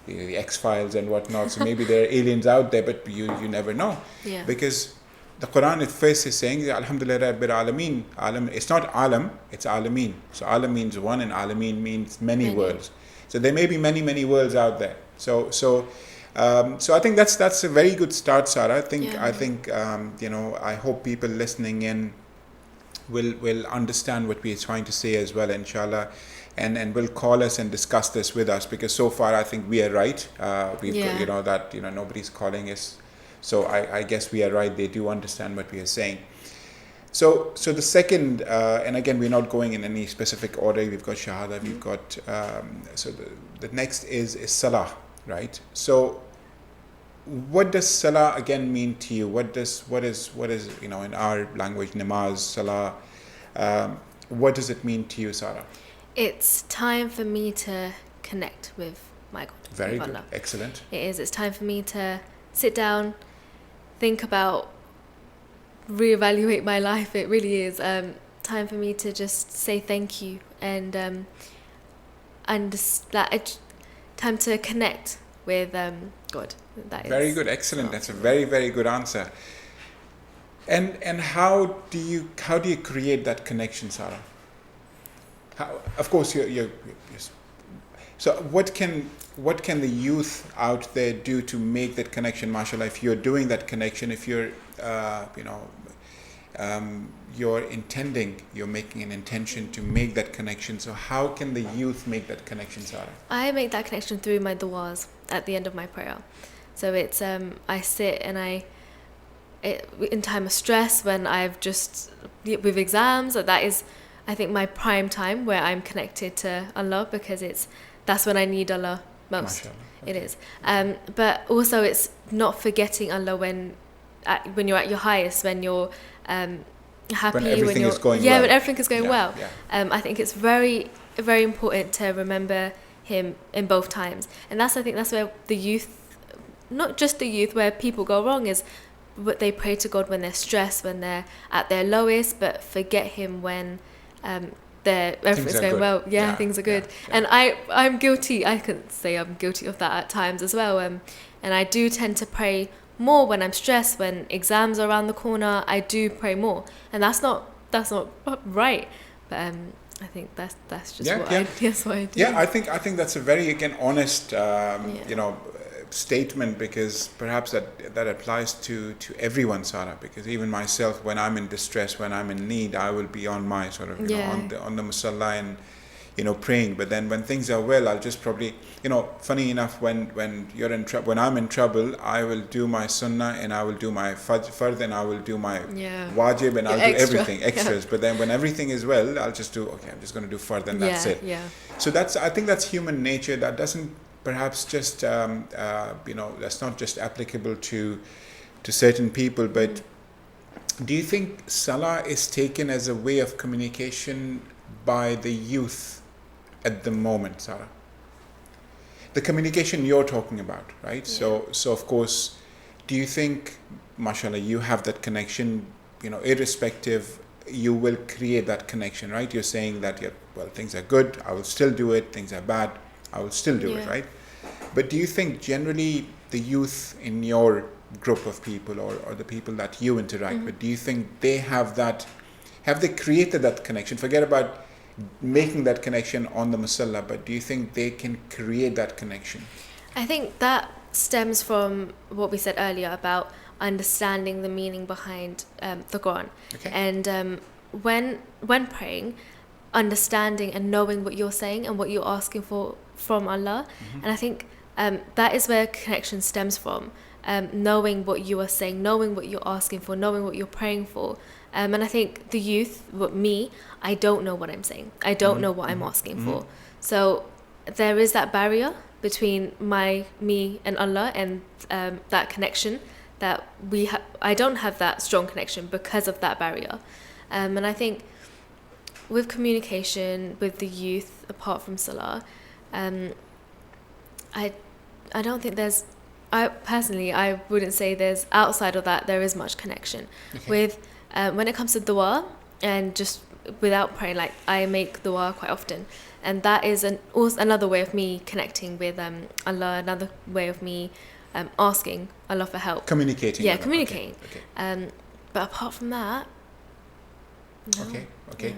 the X-Files and whatnot. So maybe there are aliens out there, but you never know. Yeah. Because the Quran at first is saying Alhamdulillah Rabbil Alameen. Alam, it's not Alam, it's Alameen. So Alam means one and Alameen means many worlds. So there may be many worlds out there. So I think that's a very good start, Sara. I think I hope people listening in will understand what we are trying to say as well, inshallah, and will call us and discuss this with us, because so far I think we are right. We've got, that nobody's calling us, so I guess we are right. They do understand what we are saying. So the second, and again, we're not going in any specific order. We've got Shahada, we've got, so the next is Salah, right? So what does Salah again mean to you? What is in our language, namaz, Salah, what does it mean to you, Sara? It's time for me to connect with my God. Very with good, Allah. excellent. It is. It's time for me to sit down, think about, reevaluate my life. It really is time for me to just say thank you and time to connect with God. That is very good, excellent. That's a very, very good answer. And how do you create that connection, Sara? Of course, you're so what can the youth out there do to make that connection, mashallah? If you're doing that connection, if you're you're making an intention to make that connection. So how can the youth make that connection, Sara? I make that connection through my du'as at the end of my prayer. So it's I sit and in time of stress, when I've just with exams, that is, I think, my prime time where I'm connected to Allah, because that's when I need Allah most. Mashallah. It is. But also it's not forgetting Allah when you're at your highest, when you're happy, when everything is going well. well. When everything is going well. Yeah. I think it's very, very important to remember Him in both times, and I think that's where the youth, not just the youth, where people go wrong is what they pray to God when they're stressed, when they're at their lowest, but forget Him when everything's going good. well. Yeah, things are good. Yeah. And I'm guilty. I can say I'm guilty of that at times as well. And I do tend to pray more when I'm stressed, when exams are around the corner. I do pray more, and that's not right. But I think that's just what I do. Yeah, I think that's a very, again, honest statement, because perhaps that applies to everyone, Sara, because even myself, when I'm in distress, when I'm in need, I will be on my sort of on the musalla and praying. But then when things are well, I'll just probably, funny enough, when you're in trouble, when I'm in trouble, I will do my sunnah and I will do my fard and I will do my wajib and I'll do everything extras. But then when everything is well, I'll just do, I'm just going to do fard and that's it. So I think that's human nature. That doesn't perhaps just that's not just applicable to certain people. But do you think Salah is taken as a way of communication by the youth at the moment, Sara? The communication you're talking about, right? So of course, do you think, mashallah, you have that connection, irrespective, you will create that connection, right? You're saying that, things are good, I will still do it. Things are bad, I will still do it, right? But do you think generally the youth in your group of people or the people that you interact with, do you think they have they created that connection? Forget about making that connection on the musalla, but do you think they can create that connection? I think that stems from what we said earlier about understanding the meaning behind the Quran. Okay. And when praying, understanding and knowing what you're saying and what you're asking for from Allah. And I think that is where connection stems from. Knowing what you are saying, knowing what you're asking for, knowing what you're praying for. And I think the youth, I don't know what I'm saying. I don't know what I'm asking for. So there is that barrier between me and Allah, and that connection that I don't have that strong connection because of that barrier. And I think with communication with the youth, apart from Salah, I don't think there's. I personally, I wouldn't say there's outside of that there is much connection. Okay. With when it comes to dua and just without praying, like I make dua quite often, and that is also another way of me connecting with Allah. Another way of me asking Allah for help. Communicating. Yeah, with them. communicating. Okay. But apart from that, no. Okay.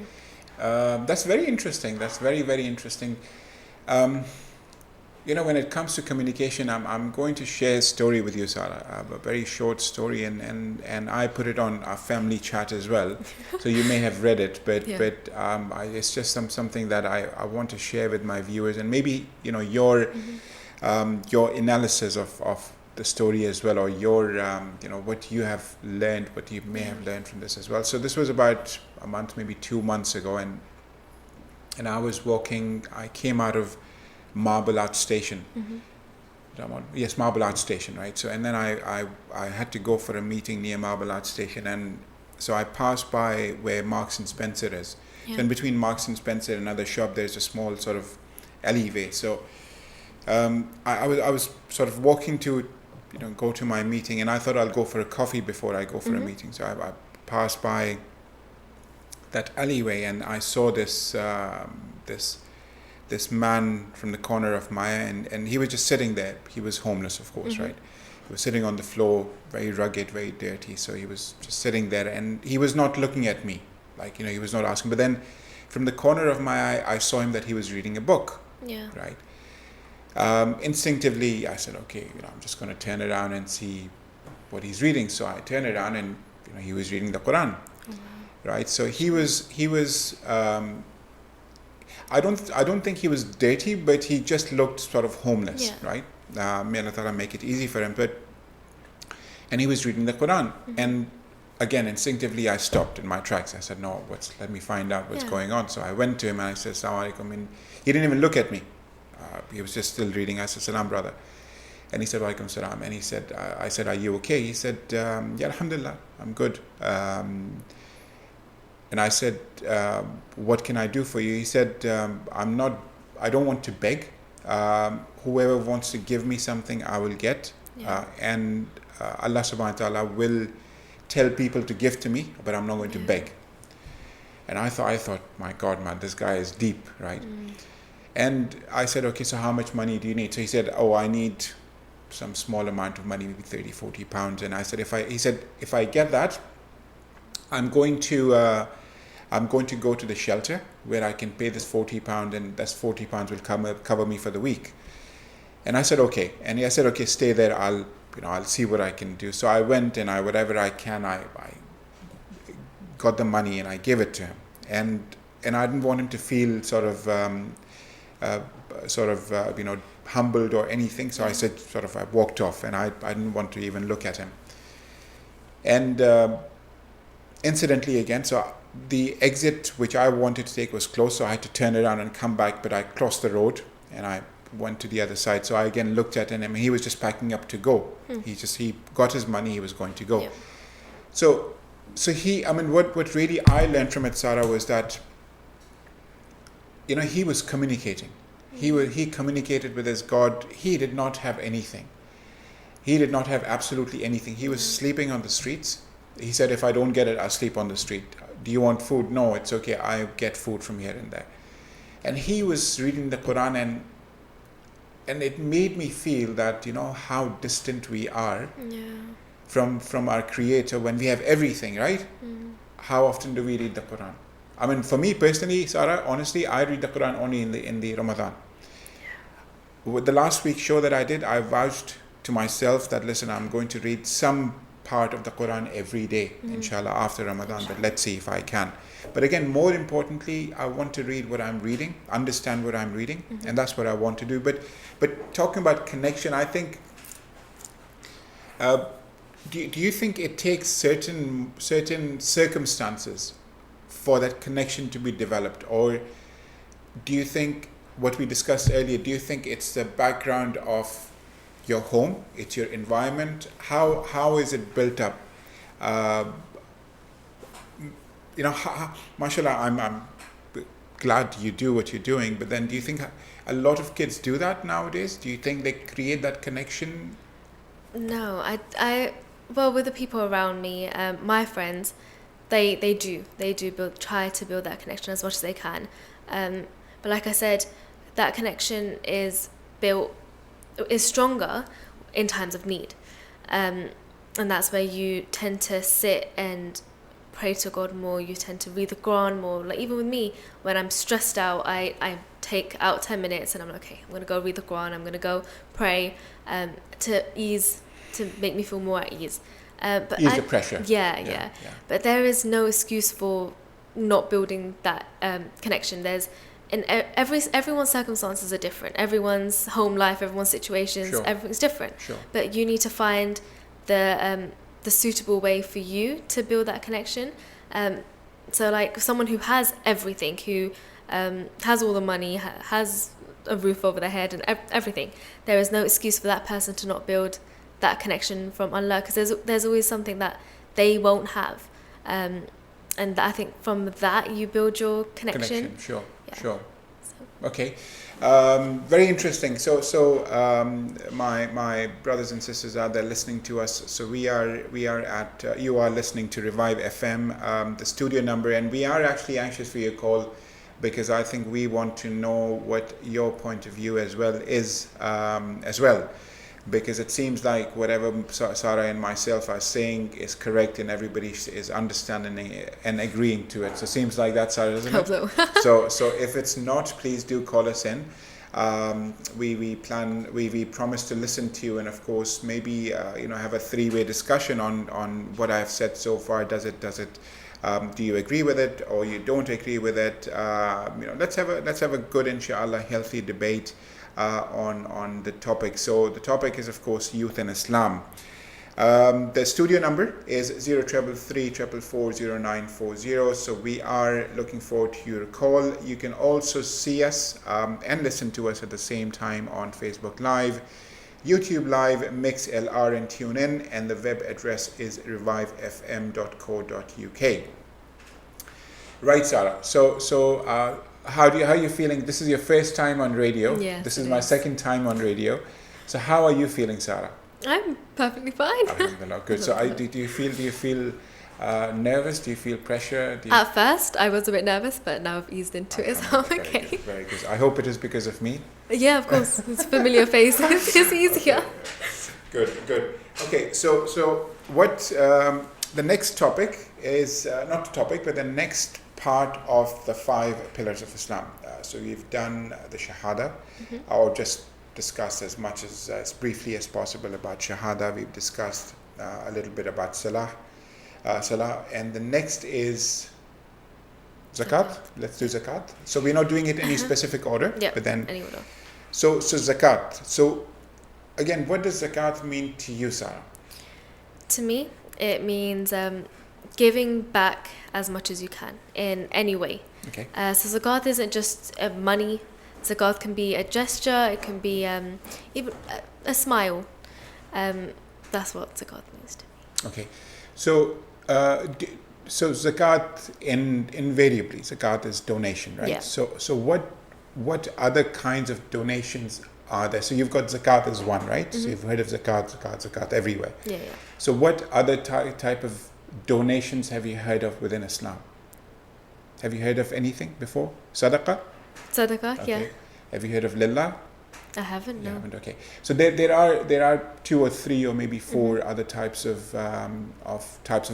That's very interesting. That's very, very interesting. When it comes to communication, I'm going to share a story with you, Sara. A very short story, and I put it on our family chat as well. So you may have read it, but it's just something that I want to share with my viewers, and maybe your analysis of the story as well, or your what you have learned, what you may have learned from this as well. So this was about a month, maybe 2 months ago, and I was walking. I came out of Marble Arch Station. Yes, Marble Arch Station, right? So, and then I had to go for a meeting near Marble Arch Station, and so I passed by where Marks and Spencer is. Yeah. Then between Marks and Spencer and another shop, there's a small sort of alleyway. So I was sort of walking to go to my meeting, and I thought I'll go for a coffee before I go for a meeting. So I passed by that alleyway, and I saw this man from the corner of Maya, and he was just sitting there. He was homeless, of course, right? He was sitting on the floor, very rugged, very dirty. So he was just sitting there, and he was not looking at me, he was not asking. But then from the corner of my eye, I saw him that he was reading a book. Yeah. Right. Instinctively, I said, okay, I'm just going to turn around and see what he's reading. So I turned around, and he was reading the Quran. Oh, wow. Right. So he was. I don't think he was dirty, but he just looked sort of homeless, right? May Allah Ta'ala make it easy for him. And he was reading the Quran. And again, instinctively, I stopped in my tracks. I said, no, let me find out what's going on. So I went to him and I said, Assalamu alaikum. And he didn't even look at me. He was just still reading. I said, Salam, brother. And he said, Walaikum salam. And he said, I said, are you okay? He said, yeah, alhamdulillah, I'm good. And I said, what can I do for you? He said, I don't want to beg. Whoever wants to give me something, I will get. Yeah. And Allah subhanahu wa ta'ala will tell people to give to me, but I'm not going to beg. And I thought, my God, man, this guy is deep, right? And I said, okay, so how much money do you need? So he said, I need some small amount of money, maybe 30, 40 pounds. And I said, if I get that, I'm going to go to the shelter where I can pay this £40, and that's £40 will cover me for the week. And I said, okay. And he said, okay, stay there. I'll see what I can do. So I went, and whatever I can, I got the money and I gave it to him. And I didn't want him to feel sort of humbled or anything. So I said, I walked off, and I didn't want to even look at him. And incidentally again, so the exit which I wanted to take was closed, so I had to turn around and come back, but I crossed the road and I went to the other side. So I again looked at him, and he was just packing up to go. He got his money, he was going to go. Yeah. So what really I learned from it, Sara, was that he was communicating. He communicated with his God. He did not have anything. He did not have absolutely anything. He was sleeping on the streets. He said, if I don't get it, I'll sleep on the street. Do you want food? No, it's okay. I get food from here and there. And he was reading the Quran, and it made me feel that, how distant we are from our Creator when we have everything, right? How often do we read the Quran? I mean, for me personally, Sara, honestly, I read the Quran only in the Ramadan. With the last week's show that I did, I vouched to myself that, listen, I'm going to read some part of the Quran every day, inshallah, after Ramadan, but let's see if I can. But again, more importantly, I want to read what I'm reading, understand what I'm reading, and that's what I want to do. But talking about connection, I think, do you think it takes certain circumstances for that connection to be developed? Or do you think, what we discussed earlier, do you think it's the background of your home, it's your environment? How is it built up? Mashallah, glad you do what you're doing. But then, do you think a lot of kids do that nowadays? Do you think they create that connection? No, well, with the people around me, my friends, they do try to build that connection as much as they can. But like I said, that connection is stronger in times of need. And that's where you tend to sit and pray to God more. You tend to read the Quran more. Like even with me, when I'm stressed out, I take out 10 minutes and I'm like, okay, I'm going to go read the Quran. I'm going to go pray to make me feel more at ease. But Ease the pressure. Yeah. But there is no excuse for not building that connection. Everyone's circumstances are different. Everyone's home life, everyone's situations, everything's different. Sure. But you need to find the suitable way for you to build that connection. So like someone who has everything, who has all the money, has a roof over their head and everything, there is no excuse for that person to not build that connection from Allah, because there's always something that they won't have. And I think from that you build your connection. Sure. So. Okay, very interesting. So my brothers and sisters out there listening to us. So we are at you are listening to Revive FM, the studio number, and we are actually anxious for your call, because I think we want to know what your point of view as well is as well. Because it seems like whatever Sara and myself are saying is correct, and everybody is understanding and agreeing to it. So it seems like that's Sara, doesn't it? Hope so. So if it's not, please do call us in. We promise to listen to you, and of course maybe have a three-way discussion on what I've said so far. Does it do you agree with it, or you don't agree with it? Let's have a good, inshallah, healthy debate on the topic. So the topic is, of course, youth and Islam. The studio number is 0333 444 0940. So we are looking forward to your call. You can also see us and listen to us at the same time on Facebook Live, YouTube Live, MixLR, and TuneIn, and the web address is revivefm.co.uk. Right, Sara. So how are you feeling? This is your first time on radio. Yes, this is my second time on radio. So how are you feeling, Sara? I'm perfectly fine. Good. So do you feel nervous? Do you feel pressure? At first, I was a bit nervous, but now I've eased into it, so I'm okay. Good, very good. I hope it is because of me. Yeah, of course. It's familiar faces. It's easier. Good. Okay, so what the next topic is, not the topic, but the next part of the 5 pillars of Islam. So we've done the Shahada, or just discussed as much as briefly as possible about Shahada. We've discussed a little bit about Salah, and the next is Zakat. Let's do Zakat. So we're not doing it in any specific order, but then any order. So Zakat. So again, what does Zakat mean to you, Sara? To me, it means giving back as much as you can in any way. Okay. So Zakat isn't just money. Zakat can be a gesture. It can be even a smile. That's what Zakat means to me. Okay. So Zakat invariably, Zakat is donation, right? Yeah. So what other kinds of donations are there? So you've got Zakat as one, right? So you've heard of Zakat everywhere. Yeah. So what other type of donations have you heard of within Islam? Have you heard of anything before? Sadaqah? Sadaqah, Okay. yeah. Have you heard of Lillah? I haven't, no. You haven't? Okay. So there are 2 or 3 or maybe 4 other types of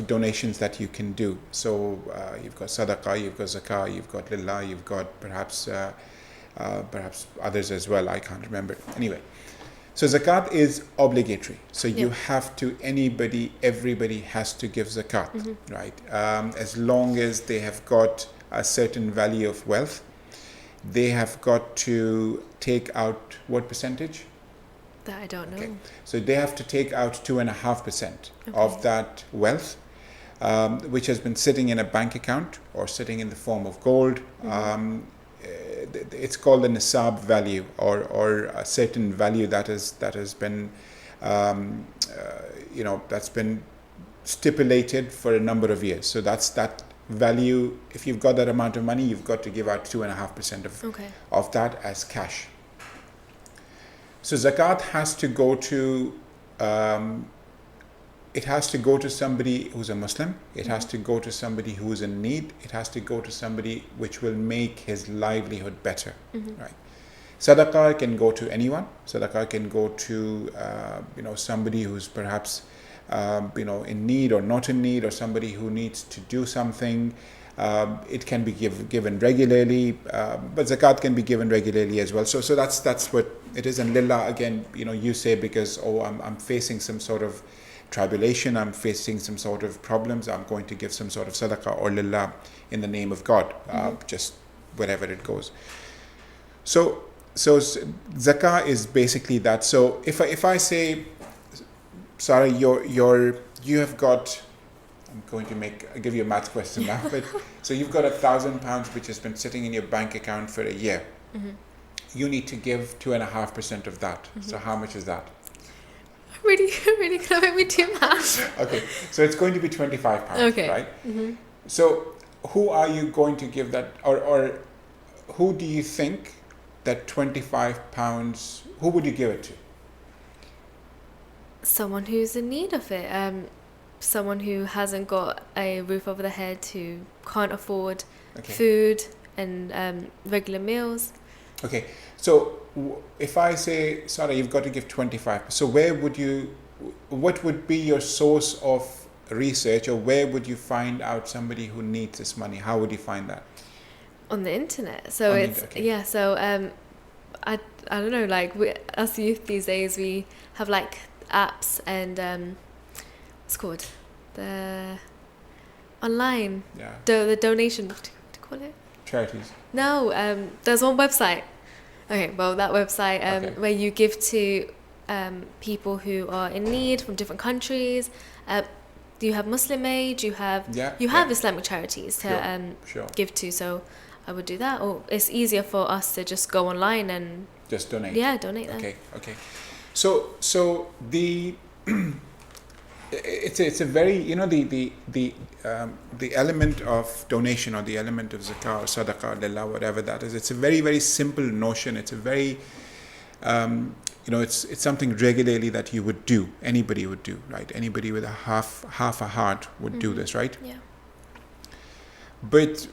donations that you can do. So you've got Sadaqah, you've got Zakah, you've got Lillah, you've got perhaps others as well. I can't remember. Anyway. So Zakat is obligatory. So you have to, everybody has to give Zakat, right? As long as they have got a certain value of wealth, they have got to take out what percentage? That I don't know. Okay. So they have to take out 2.5% of that wealth, which has been sitting in a bank account or sitting in the form of gold. It's called the nisab value, or a certain value that has been that's been stipulated for a number of years. So that's value, if you've got that amount of money, you've got to give out 2.5% of that as cash. So zakat has to go to it has to go to somebody who's a Muslim. It has to go to somebody who is in need. It has to go to somebody which will make his livelihood better, right? Sadaqah can go to anyone. Sadaqah can go to somebody who's perhaps in need or not in need, or somebody who needs to do something. It can be given regularly, but zakat can be given regularly as well. So that's what it is. And lillah, again, you say because I'm facing some sort of tribulation, I'm facing some sort of problems, I'm going to give some sort of sadaqah or lillah in the name of God, just wherever it goes. So zakah is basically that. So if I say, Sara, you have got, I'm going to give you a math question now, but so you've got £1,000 which has been sitting in your bank account for a year. You need to give 2.5% of that. So how much is that? Really gonna make me do math. Okay, so it's going to be £25, right? So who are you going to give that, or who do you think that £25, who would you give it to? Someone who's in need of it. Someone who hasn't got a roof over their head, who can't afford food and regular meals. Okay, so if I say, Sara, you've got to give 25, so what would be your source of research, or where would you find out somebody who needs this money? How would you find that? On the internet. So I don't know, like us youth these days, we have like apps and what's called the online the donation, what do you call it? Charities. No, there's one website. Okay, well that website where you give to people who are in need from different countries. You have Muslim Aid, you have Islamic charities to give to. So I would do that, or it's easier for us to just go online and just donate. Yeah, donate. Okay. So the it's a very the element of donation, or the element of zakah or sadaqah, lillah, whatever that is. It's a very, very simple notion. It's a very it's something regularly that you would do. Anybody would do, right? Anybody with a half a heart would do this, right? Yeah. But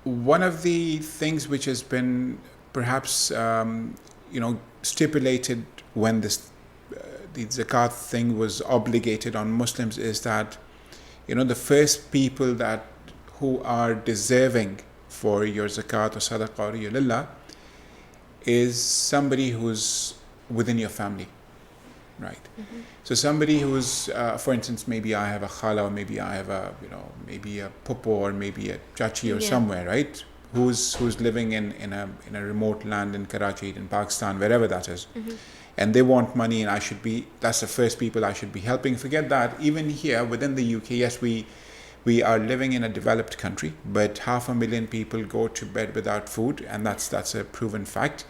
one of the things which has been perhaps stipulated when the zakat thing was obligated on Muslims is that the first people who are deserving for your zakat or sadaqah or your lillah is somebody who's within your family, right? So somebody who's for instance, maybe I have a khala, or maybe I have a maybe a pupo, or maybe a chachi or somewhere, right, who's living in a remote land in Karachi, in Pakistan, wherever that is, and they want money, and that's the first people I should be helping. Forget that, even here within the UK, yes, we are living in a developed country, but 500,000 people go to bed without food, and that's a proven fact.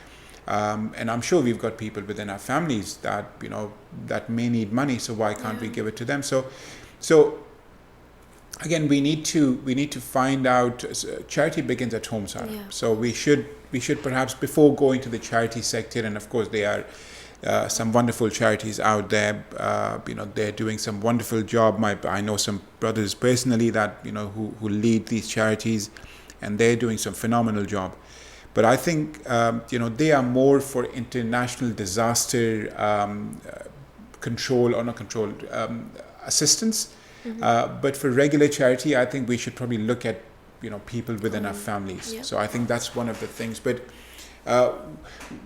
And I'm sure we've got people within our families that that may need money, so why can't we give it to them? So again, we need to find out. Charity begins at home, Sara. So we should perhaps, before going to the charity sector, and of course there are some wonderful charities out there. They're doing some wonderful job. I know some brothers personally that who lead these charities, and they're doing some phenomenal job. But I think they are more for international disaster control, or not control, assistance. But for regular charity, I think we should probably look at people within our families. So I think that's one of the things. But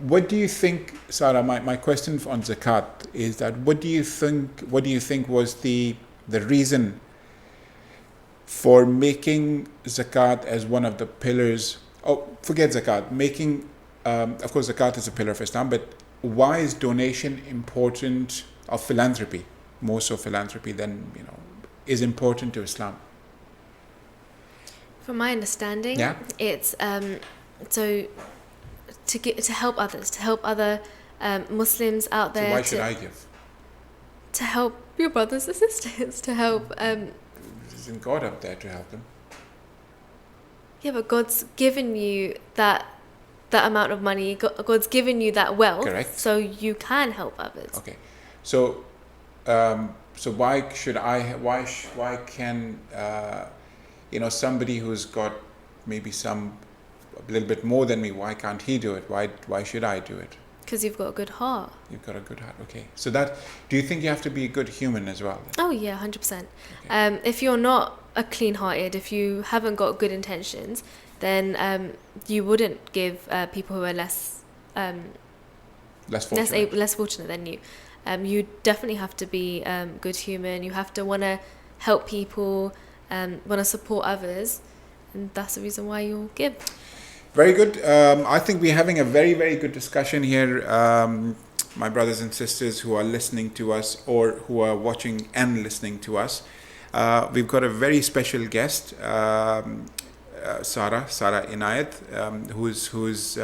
what do you think, Sara? My question on zakat is that what do you think was the reason for making zakat as one of the pillars? Oh, forget zakat. Of course, zakat is a pillar of Islam, but why is donation important, of philanthropy, more so philanthropy than is important to Islam? From my understanding, it's so to help others, to help other Muslims out there. So why should I give? To help your brothers and sisters, to help isn't God up there to help them? Yeah, but God's given you that amount of money. God's given you that wealth, Correct. so you can help others. Okay, so why should I? Why can somebody who's got maybe a little bit more than me? Why can't he do it? Why should I do it? Because you've got a good heart. You've got a good heart. Okay, so do you think you have to be a good human as well? Then? Oh yeah, 100%. Okay. If you're not a clean-hearted, if you haven't got good intentions, then you wouldn't give people who are less fortunate than you. You definitely have to be good human. You have to want to help people, want to support others, and that's the reason why you'll give. Very good. I think we're having a very, very good discussion here. My brothers and sisters who are listening to us or who are watching and listening to us. We've got a very special guest, Sara Inayat, who's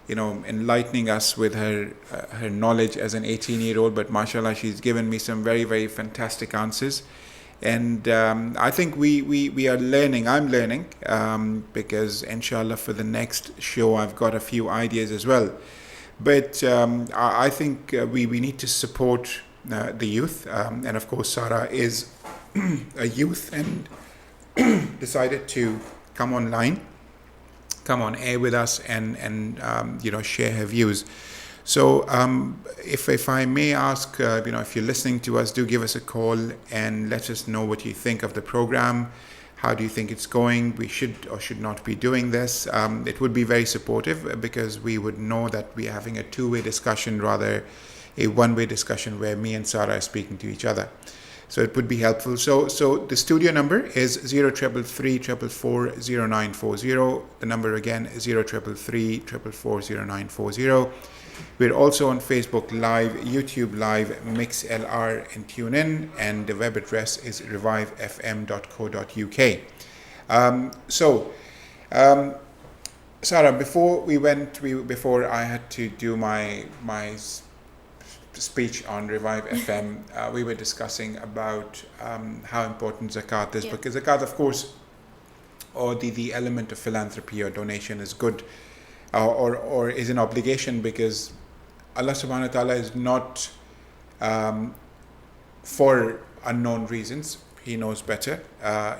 enlightening us with her knowledge as an 18-year-old. But mashallah, she's given me some very, very fantastic answers. And I think we are learning. I'm learning because inshallah for the next show I've got a few ideas as well. But I think we need to support the youth. And of course Sara is a youth and decided to come on air with us and share her views. So if I may ask, if you're listening to us, do give us a call and let us know what you think of the program. How do you think it's going? We should or should not be doing this. It would be very supportive because we would know that we're having a two-way discussion rather a one-way discussion where me and Sara are speaking to each other. So it would be helpful. So the studio number is 0333 444 0940. The number again is 0333 444 0940. We're also on Facebook Live, YouTube Live, MixLR and TuneIn, and the web address is revivefm.co.uk. Sara, before I had to do my speech on Revive FM, we were discussing about how important zakat is, because zakat, of course, or the element of philanthropy or donation is good. Or is an obligation because Allah subhanahu wa ta'ala is not for unknown reasons. He knows better.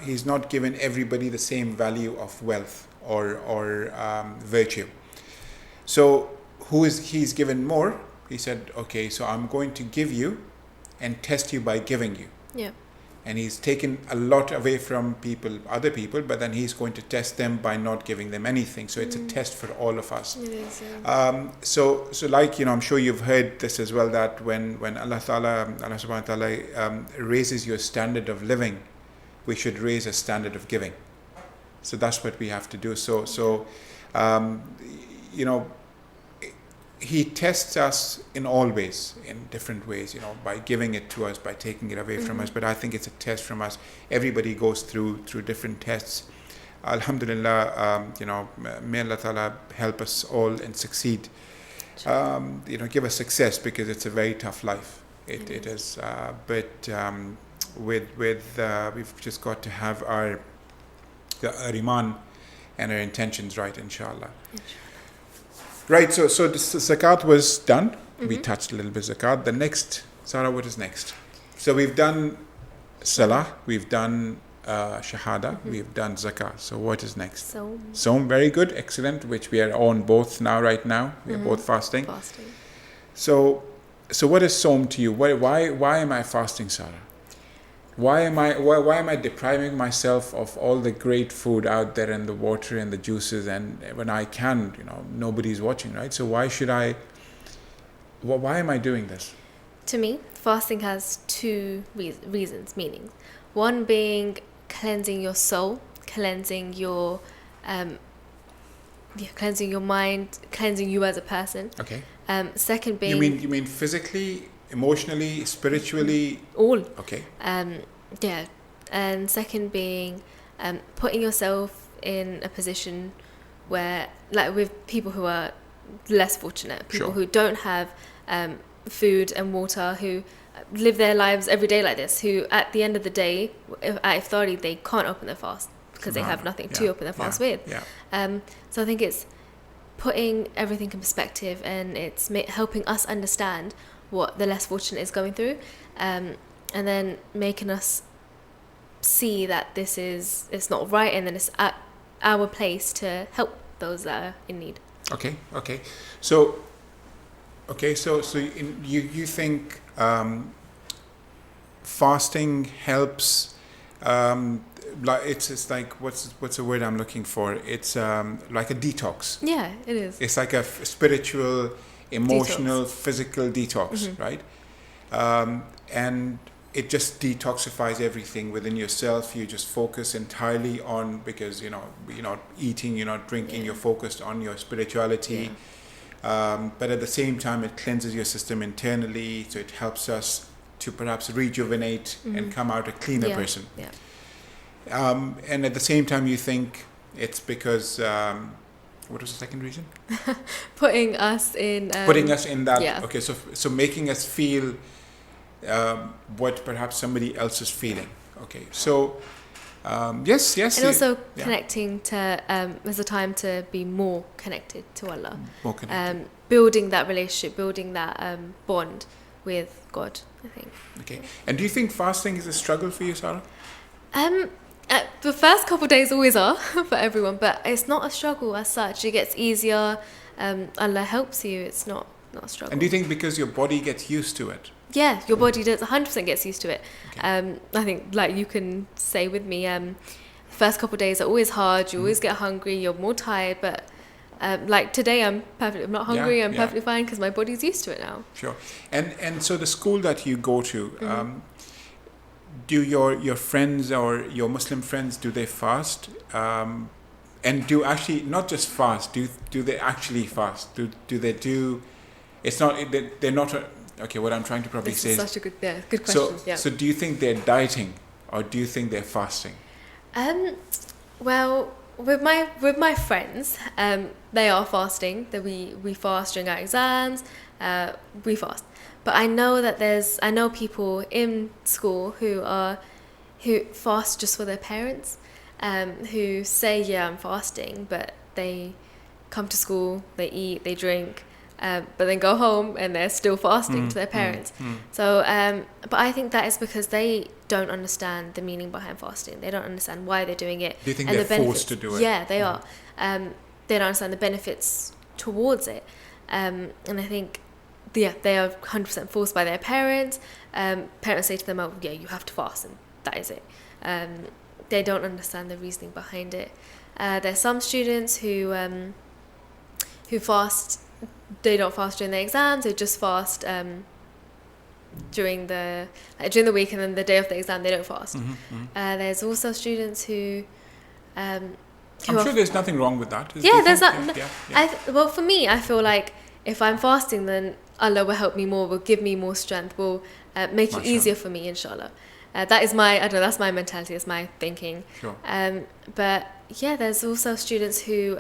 He's not given everybody the same value of wealth or virtue. So he's given more? He said, okay, so I'm going to give you and test you by giving you. Yeah. And he's taken a lot away from other people, but then he's going to test them by not giving them anything. So it's a test for all of us. It is, so like, I'm sure you've heard this as well, that when Allah subhanahu wa ta'ala raises your standard of living, we should raise a standard of giving. So that's what we have to do. He tests us in all ways, in different ways, by giving it to us, by taking it away from us. But I think it's a test from us. Everybody goes through different tests. Alhamdulillah, may Allah Ta'ala help us all and succeed. Give us success, because it's a very tough life. It is. But we've just got to have our iman and our intentions right, inshallah. Right, so the zakat was done. We touched a little bit zakat. The next, Sara, what is next? So we've done salah, we've done shahada, we've done zakat. So what is next? Saum, very good, excellent, which we are on both right now. We are both fasting. So what is saum to you? Why am I fasting, Sara? Why am I depriving myself of all the great food out there and the water and the juices, and when I can, nobody's watching, right? So why am I doing this? To me, fasting has two reasons, meanings. One being cleansing your soul, cleansing your mind, cleansing you as a person. Okay. Second being, you mean physically, emotionally, spiritually? All. Okay. Yeah. And second being putting yourself in a position where, like with people who are less fortunate, people who don't have food and water, who live their lives every day like this, who at the end of the day, at iftar, they can't open their fast because they have nothing to open their fast with. So I think it's putting everything in perspective, and it's helping us understand what the less fortunate is going through, and then making us see that it's not right, and then it's at our place to help those that are in need. So you think fasting helps, like it's like what's the word I'm looking for? It's like a detox. Yeah, it is. It's like a spiritual, emotional, Detox. Physical detox, right? And it just detoxifies everything within yourself. You just focus entirely on, because you're not eating, you're not drinking, you're focused on your spirituality. But at the same time, it cleanses your system internally, so it helps us to perhaps rejuvenate and come out a cleaner person. And at the same time, you think it's because what was the second reason? Putting us in that. Yeah. Okay, so making us feel what perhaps somebody else is feeling. Okay, so yes. And also connecting to, there's a time to be more connected to Allah. More connected. Building that relationship, building that bond with God, I think. Okay, and do you think fasting is a struggle for you, Sara? The first couple of days always are for everyone, but it's not a struggle as such. It gets easier. Allah helps you. It's not a struggle. And do you think because your body gets used to it? Yeah, your body does 100% gets used to it. Okay. I think, like you can say with me, first couple of days are always hard. You always get hungry. You're more tired, but like today, I'm not hungry. I'm perfectly fine because my body's used to it now. Sure. And so the school that you go to, do your friends or your Muslim friends, do they fast? And do actually not just fast? Do they actually fast? Do they do? It's not. They're not. Okay, what I'm trying to probably This say is is such a good question. So do you think they're dieting, or do you think they're fasting? Well, with my friends, they are fasting. That we fast during our exams. We fast, but I know that I know people in school who fast just for their parents, who say I'm fasting, but they come to school, they eat, they drink. But then go home and they're still fasting to their parents. So, but I think that is because they don't understand the meaning behind fasting. They don't understand why they're doing it. Do you think and they're the benefits. Forced to do it? Yeah, they are. They don't understand the benefits towards it. And I think, they are 100% forced by their parents. Parents say to them, "Oh, yeah, you have to fast," and that is it. They don't understand the reasoning behind it. There's some students who fast. They don't fast during the exams. They just fast during the week, and then the day of the exam they don't fast. There's also students who. I'm sure there's nothing wrong with that. There's not. Well, for me, I feel like if I'm fasting, then Allah will help me more. Will give me more strength. Will make it easier for me, inshallah. That is that's my mentality. That's my thinking. Sure. But yeah, there's also students who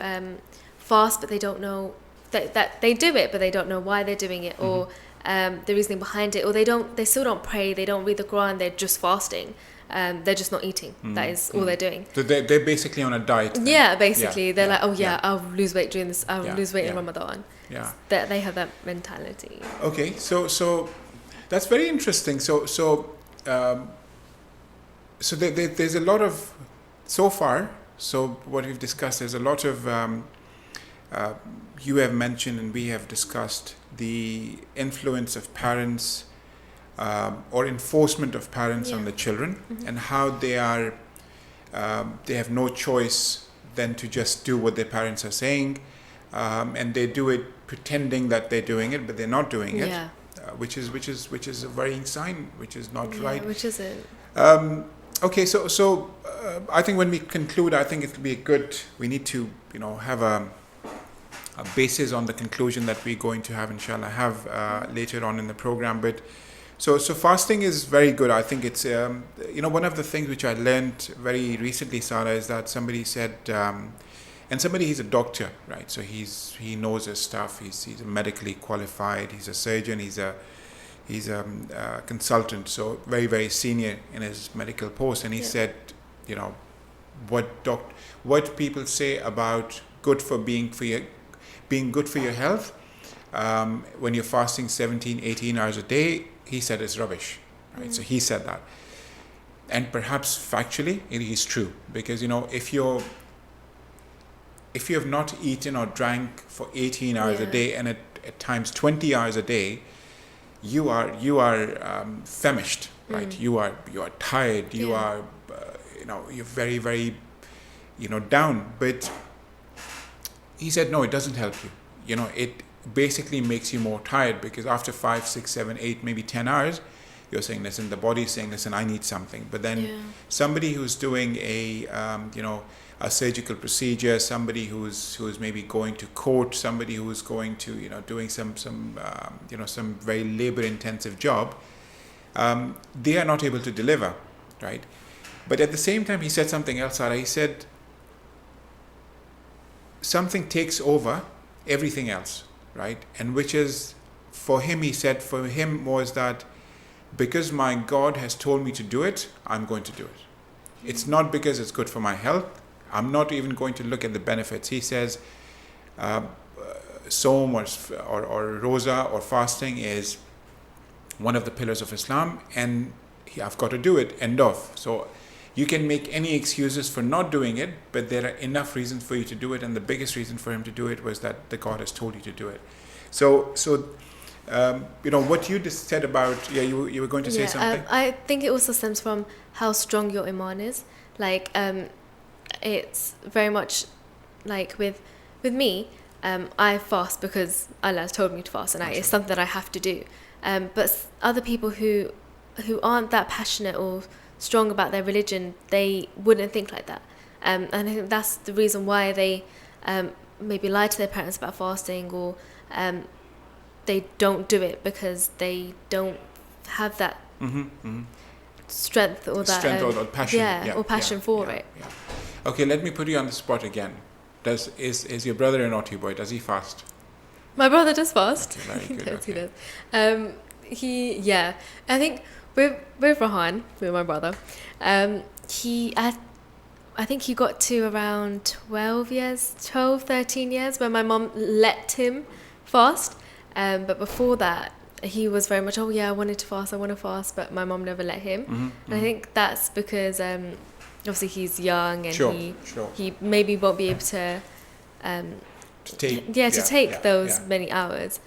fast, but they don't know. That they do it, but they don't know why they're doing it, or the reasoning behind it, or they still don't pray, they don't read the Quran, they're just fasting, they're just not eating. That is all they're doing. So they're basically on a diet then. Yeah, basically they're like, I'll lose weight during this, I'll lose weight in Ramadan. Yeah, they have that mentality. Okay, so that's very interesting. So there's a lot of, so far, so what we've discussed, there's a lot of you have mentioned and we have discussed the influence of parents or enforcement of parents on the children, and how they have no choice than to just do what their parents are saying, and they do it pretending that they're doing it, but they're not doing it, which is a worrying sign, which is not right. Which is it? Okay, so I think when we conclude, I think it'll be we need to have a basis on the conclusion that we're going to have, inshallah, later on in the program. But so fasting is very good. I think it's one of the things which I learned very recently, Sara, is that somebody said, he's a doctor, right? So he knows his stuff. He's medically qualified. He's a surgeon. He's he's a consultant, so very, very senior in his medical post, and he said, you know, what people say about being good for your health when you're fasting 17, 18 hours a day, he said it's rubbish, right? So he said that, and perhaps factually it is true, because you know, if you have not eaten or drank for 18 hours a day, and at times 20 hours a day, you are famished, right? You are tired, you are you're very, very down. But he said no, it doesn't help you. You know, it basically makes you more tired, because after 5, 6, 7, 8, maybe 10 hours, you're saying, listen, the body's saying, listen, I need something. But then somebody who's doing a surgical procedure, somebody who's maybe going to court, somebody who's going to doing some very labor intensive job, they are not able to deliver, right? But at the same time, he said something else, Sara. He said something takes over everything else, right? And which is, for him, he said, for him was that because my God has told me to do it, I'm going to do it. It's not because it's good for my health. I'm not even going to look at the benefits. He says, Sawm or Rosa or fasting is one of the pillars of Islam, and I've got to do it, end of. So you can make any excuses for not doing it, but there are enough reasons for you to do it, and the biggest reason for him to do it was that the God has told you to do it. So what you just said about, you were going to say something? I think it also stems from how strong your iman is. Like, it's very much like with me, I fast because Allah has told me to fast, and it's something that I have to do. But other people who aren't that passionate or strong about their religion, they wouldn't think like that. And I think that's the reason why they maybe lie to their parents about fasting, or they don't do it because they don't have that strength or that or passion, or passion for it. Yeah. Okay, let me put you on the spot again. Is your brother a naughty boy? Does he fast? My brother does fast. Okay, very good. He does. I think with Rahan, with my brother, I think he got to around 12, 13 years when my mom let him fast. But before that, he was very much, I want to fast, but my mom never let him. And I think that's because obviously he's young, and he maybe won't be able to take those many hours.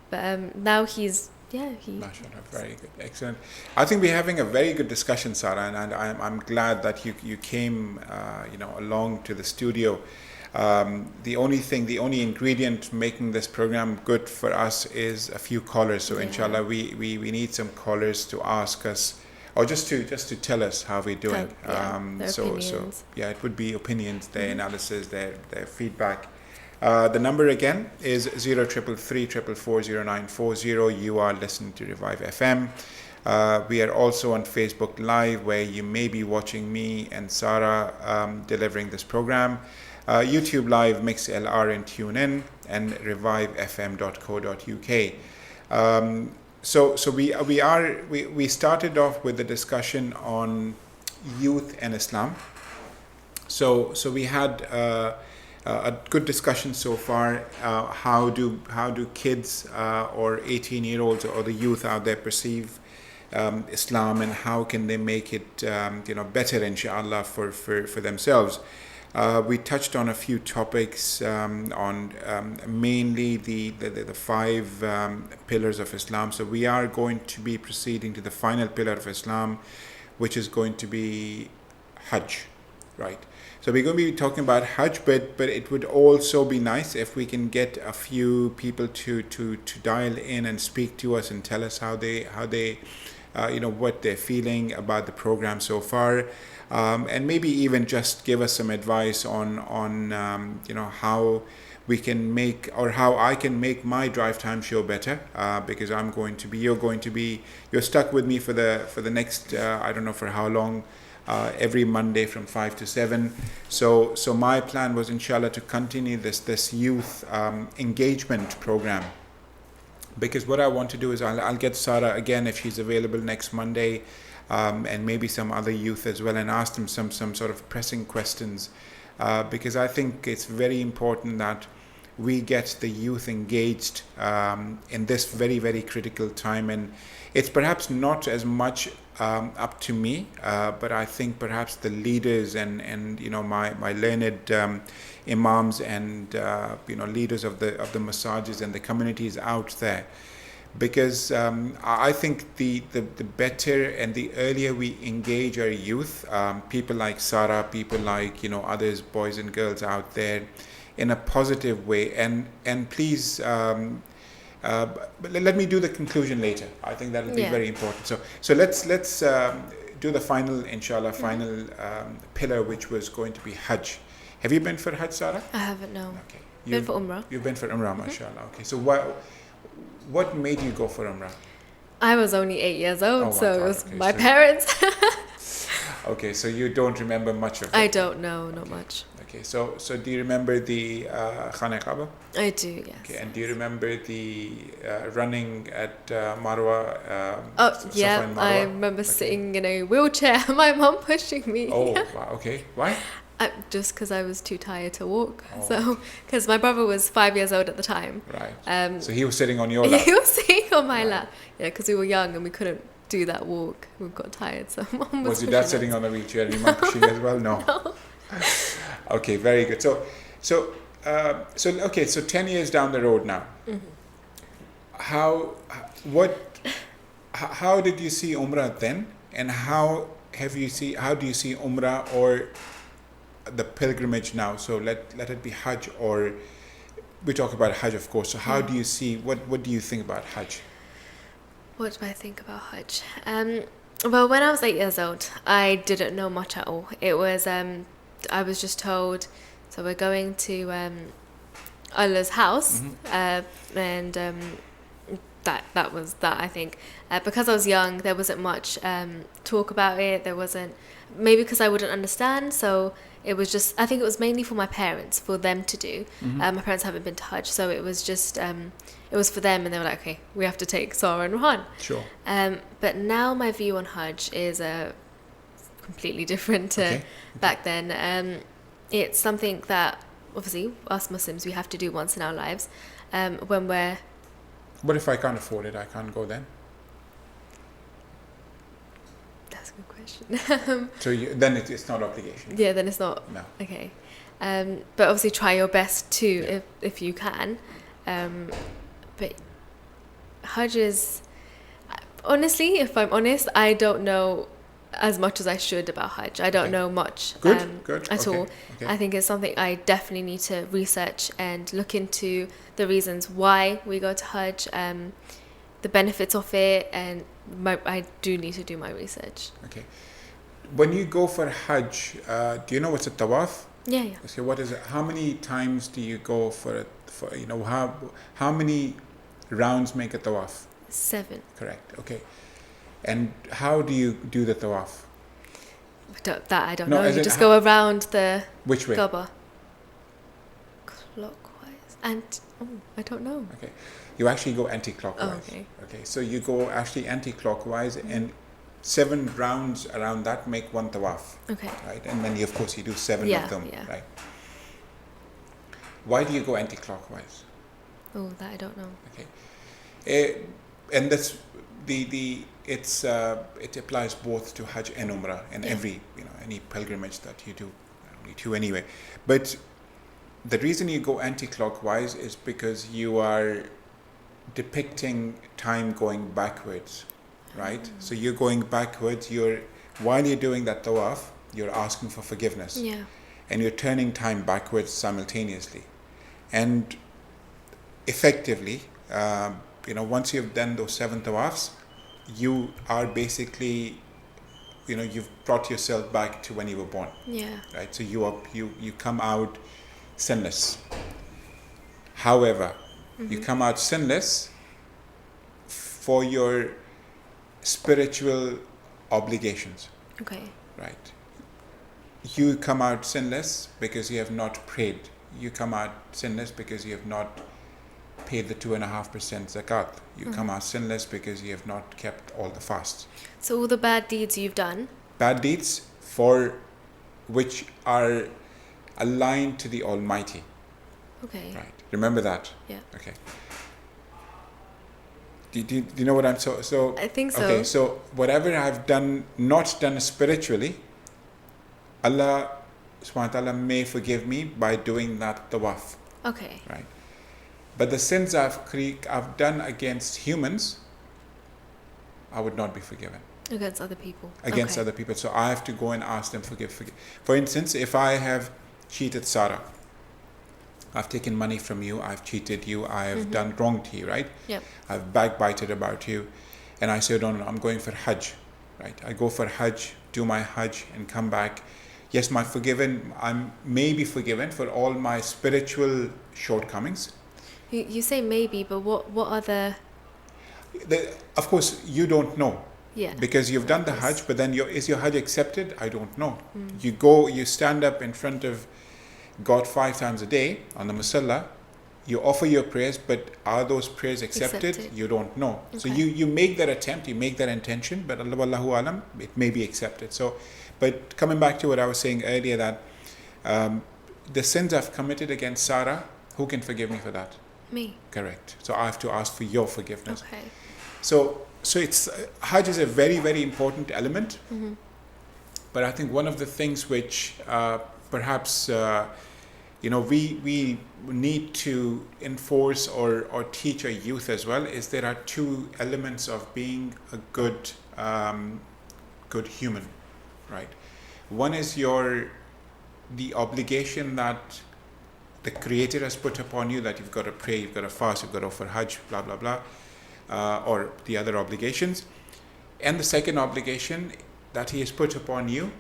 But now he's Mashallah, very good, excellent. I think we're having a very good discussion, Sara, and I'm glad that you came along to the studio. The only ingredient making this program good for us is a few callers. So inshallah, we need some callers to ask us, or just to tell us how we're doing. It would be opinions, their analysis, their feedback. The number again is 0333440940. You are listening to Revive FM. We are also on Facebook Live, where you may be watching me and Sara delivering this program. YouTube Live, MixLR and TuneIn, and revivefm.co.uk. So we started off with the discussion on youth and Islam. So we had a good discussion so far. How do kids or 18-year-olds or the youth out there perceive Islam, and how can they make it better, inshallah, for themselves? We touched on a few topics on mainly the 5 pillars of Islam. So we are going to be proceeding to the final pillar of Islam, which is going to be Hajj, right? So we're going to be talking about Hajj, but it would also be nice if we can get a few people to dial in and speak to us and tell us how they what they're feeling about the program so far, and maybe even just give us some advice on how we can make, or how I can make my drive time show better, because you're stuck with me for the next I don't know for how long. Every Monday from 5 to 7. So my plan was, inshallah, to continue this youth engagement program. because what I want to do is I'll get Sara again if she's available next Monday, and maybe some other youth as well, and ask them some sort of pressing questions, because I think it's very important that we get the youth engaged in this very, very critical time. And it's perhaps not as much up to me, but I think perhaps the leaders and my learned imams and leaders of the masajids and the communities out there, because I think the better and the earlier we engage our youth, people like Sara, people like others, boys and girls out there, in a positive way, and please let me do the conclusion later. I think that will be very important. So let's do the final, inshallah, final pillar, which was going to be Hajj. Have you been for Hajj, Sara? I haven't, no. Okay. Been for Umrah. You've been for Umrah, mashallah. Okay, so what made you go for Umrah? I was only 8 years old, Oh, so God, it was okay, my so- parents. Okay, so you don't remember much of it. I don't know, not much. Okay, so do you remember the Khana Kaaba? I do, yes. Okay, and do you remember the running at Marwa? Oh, Safa yeah, and I Marwa? remember Okay. sitting in a wheelchair, my mum pushing me. Oh, wow, okay. Why? Just because I was too tired to walk. Oh. So, because my brother was 5 years old at the time. Right. So he was sitting on your lap. He was sitting on my Right. lap. Yeah, because we were young and we couldn't do that walk. We got tired, so mum was Was your dad pushing sitting us. on the wheelchair and your mum pushing as well? No. Okay, very good. So 10 years down the road now. How did you see Umrah then, and how do you see Umrah or the pilgrimage now? So let it be Hajj, or we talk about Hajj, of course. So how do you see, what do you think about Hajj? What do I think about Hajj? Well, when I was 8 years old, I didn't know much at all. It was, I was just told, so we're going to Allah's house, and that was that, I think. Because I was young, there wasn't much talk about it. There wasn't, maybe because I wouldn't understand, so it was just, I think it was mainly for my parents, for them to do. My parents haven't been to Hajj, so it was just, it was for them, and they were like, okay, we have to take Sara and Rohan. Sure. But now my view on Hajj is completely different to back then. It's something that, obviously, us Muslims, we have to do once in our lives. When we're... What if I can't afford it? I can't go then? That's a good question. So then it's not obligation? Yeah, then it's not... No. Okay. But obviously try your best too, if you can. But Hajj is... Honestly, if I'm honest, I don't know as much as I should about Hajj. I don't know much at all. Okay. I think it's something I definitely need to research and look into the reasons why we go to Hajj, the benefits of it, and I do need to do my research. Okay. When you go for Hajj, do you know what's a tawaf? Yeah. So what is it? How many times do you go for it? How many rounds make a tawaf? 7. Correct. Okay. And how do you do the tawaf? I don't No, know. as You in just go around the Which way? Kaaba. Clockwise. And I don't know. Okay. You actually go anti-clockwise. Oh, okay. Okay. So you go actually anti-clockwise, and 7 rounds around that make one tawaf. Okay. Right. And then of course you do 7 Yeah, of them. yeah. Right. Why do you go anti-clockwise? Oh, that I don't know. Okay. And that's it applies both to Hajj and Umrah and every any pilgrimage that you do, only 2 anyway. But the reason you go anti-clockwise is because you are depicting time going backwards, right? So you're going backwards. While you're doing that tawaf, you're asking for forgiveness. Yeah. And you're turning time backwards simultaneously. And effectively, once you've done those 7 tawafs, you are basically, you've brought yourself back to when you were born. Yeah. Right? So you come out sinless. However, you come out sinless for your spiritual obligations. Okay. Right. You come out sinless because you have not prayed. You come out sinless because you have not paid the 2.5% zakat. You come out sinless because you have not kept all the fasts. So all the bad deeds you've done. Bad deeds for which are aligned to the Almighty. Okay. Right. Remember that. Yeah. Okay. Do you know what I'm so? I think so. Okay. So whatever I've not done spiritually, Allah subhanahu wa ta'ala may forgive me by doing that tawaf. Okay. Right. But the sins I've done against humans, I would not be forgiven. Against other people. Against other people. So I have to go and ask them forgive. For instance, if I have cheated Sara, I've taken money from you, I've cheated you, I have done wrong to you, right? Yep. I've backbited about you, and I say, no, I'm going for Hajj, right? I go for Hajj, do my Hajj, and come back. Yes, I may be forgiven for all my spiritual shortcomings. You say maybe, but what are Of course, you don't know. Yeah. Because you've done the Hajj, but then is your Hajj accepted? I don't know. You stand up in front of God 5 times a day on the Musalla, you offer your prayers, but are those prayers accepted? You don't know. Okay. So you make that attempt, you make that intention, but Allah Wallahu Alam, it may be accepted. So, but coming back to what I was saying earlier, that the sins I've committed against Sara, who can forgive me for that? Me. Correct. So I have to ask for your forgiveness. Okay. So it's Hajj is a very, very important element. But I think one of the things which perhaps we need to enforce or teach our youth as well is there are 2 elements of being a good human, right? One is the obligation that the Creator has put upon you, that you've got to pray, you've got to fast, you've got to offer Hajj, blah blah blah, or the other obligations, and the second obligation that He has put upon you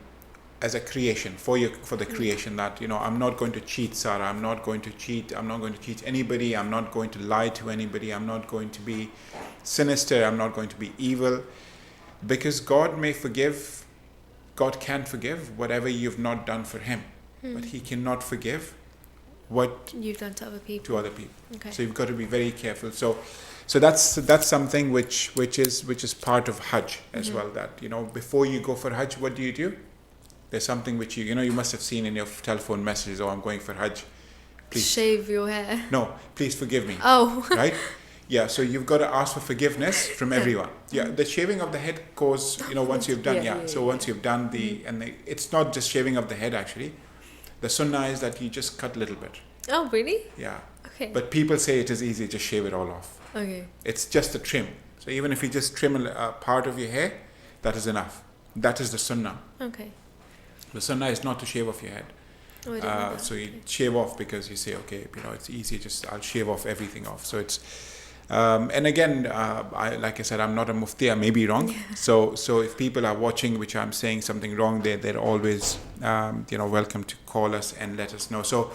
as a creation for the creation, that I'm not going to cheat Sara, I'm not going to cheat anybody, I'm not going to lie to anybody, I'm not going to be sinister, I'm not going to be evil, because God can forgive whatever you've not done for Him, but He cannot forgive what You've done to other people. Okay. So you've got to be very careful. So that's something which is part of Hajj as well, that before you go for Hajj, what do? There's something which you must have seen in your telephone messages. I'm going for Hajj. Please shave your hair. No, please forgive me. Oh. Right? Yeah, so you've got to ask for forgiveness from everyone. Yeah, the shaving of the head goes, once you've done, so once you've done it's not just shaving of the head actually. The sunnah is that you just cut a little bit. Oh, really? Yeah. Okay. But people say it is easy, just shave it all off. Okay. It's just a trim. So even if you just trim a part of your hair, that is enough. That is the sunnah. Okay. The sunnah is not to shave off your head. Oh, I didn't know that. So you shave off because you say, okay, it's easy, I'll shave off everything off. So it's, and again, like I said, I'm not a mufti, I may be wrong. Yeah. So if people are watching, which I'm saying something wrong, they're always, welcome to call us and let us know. So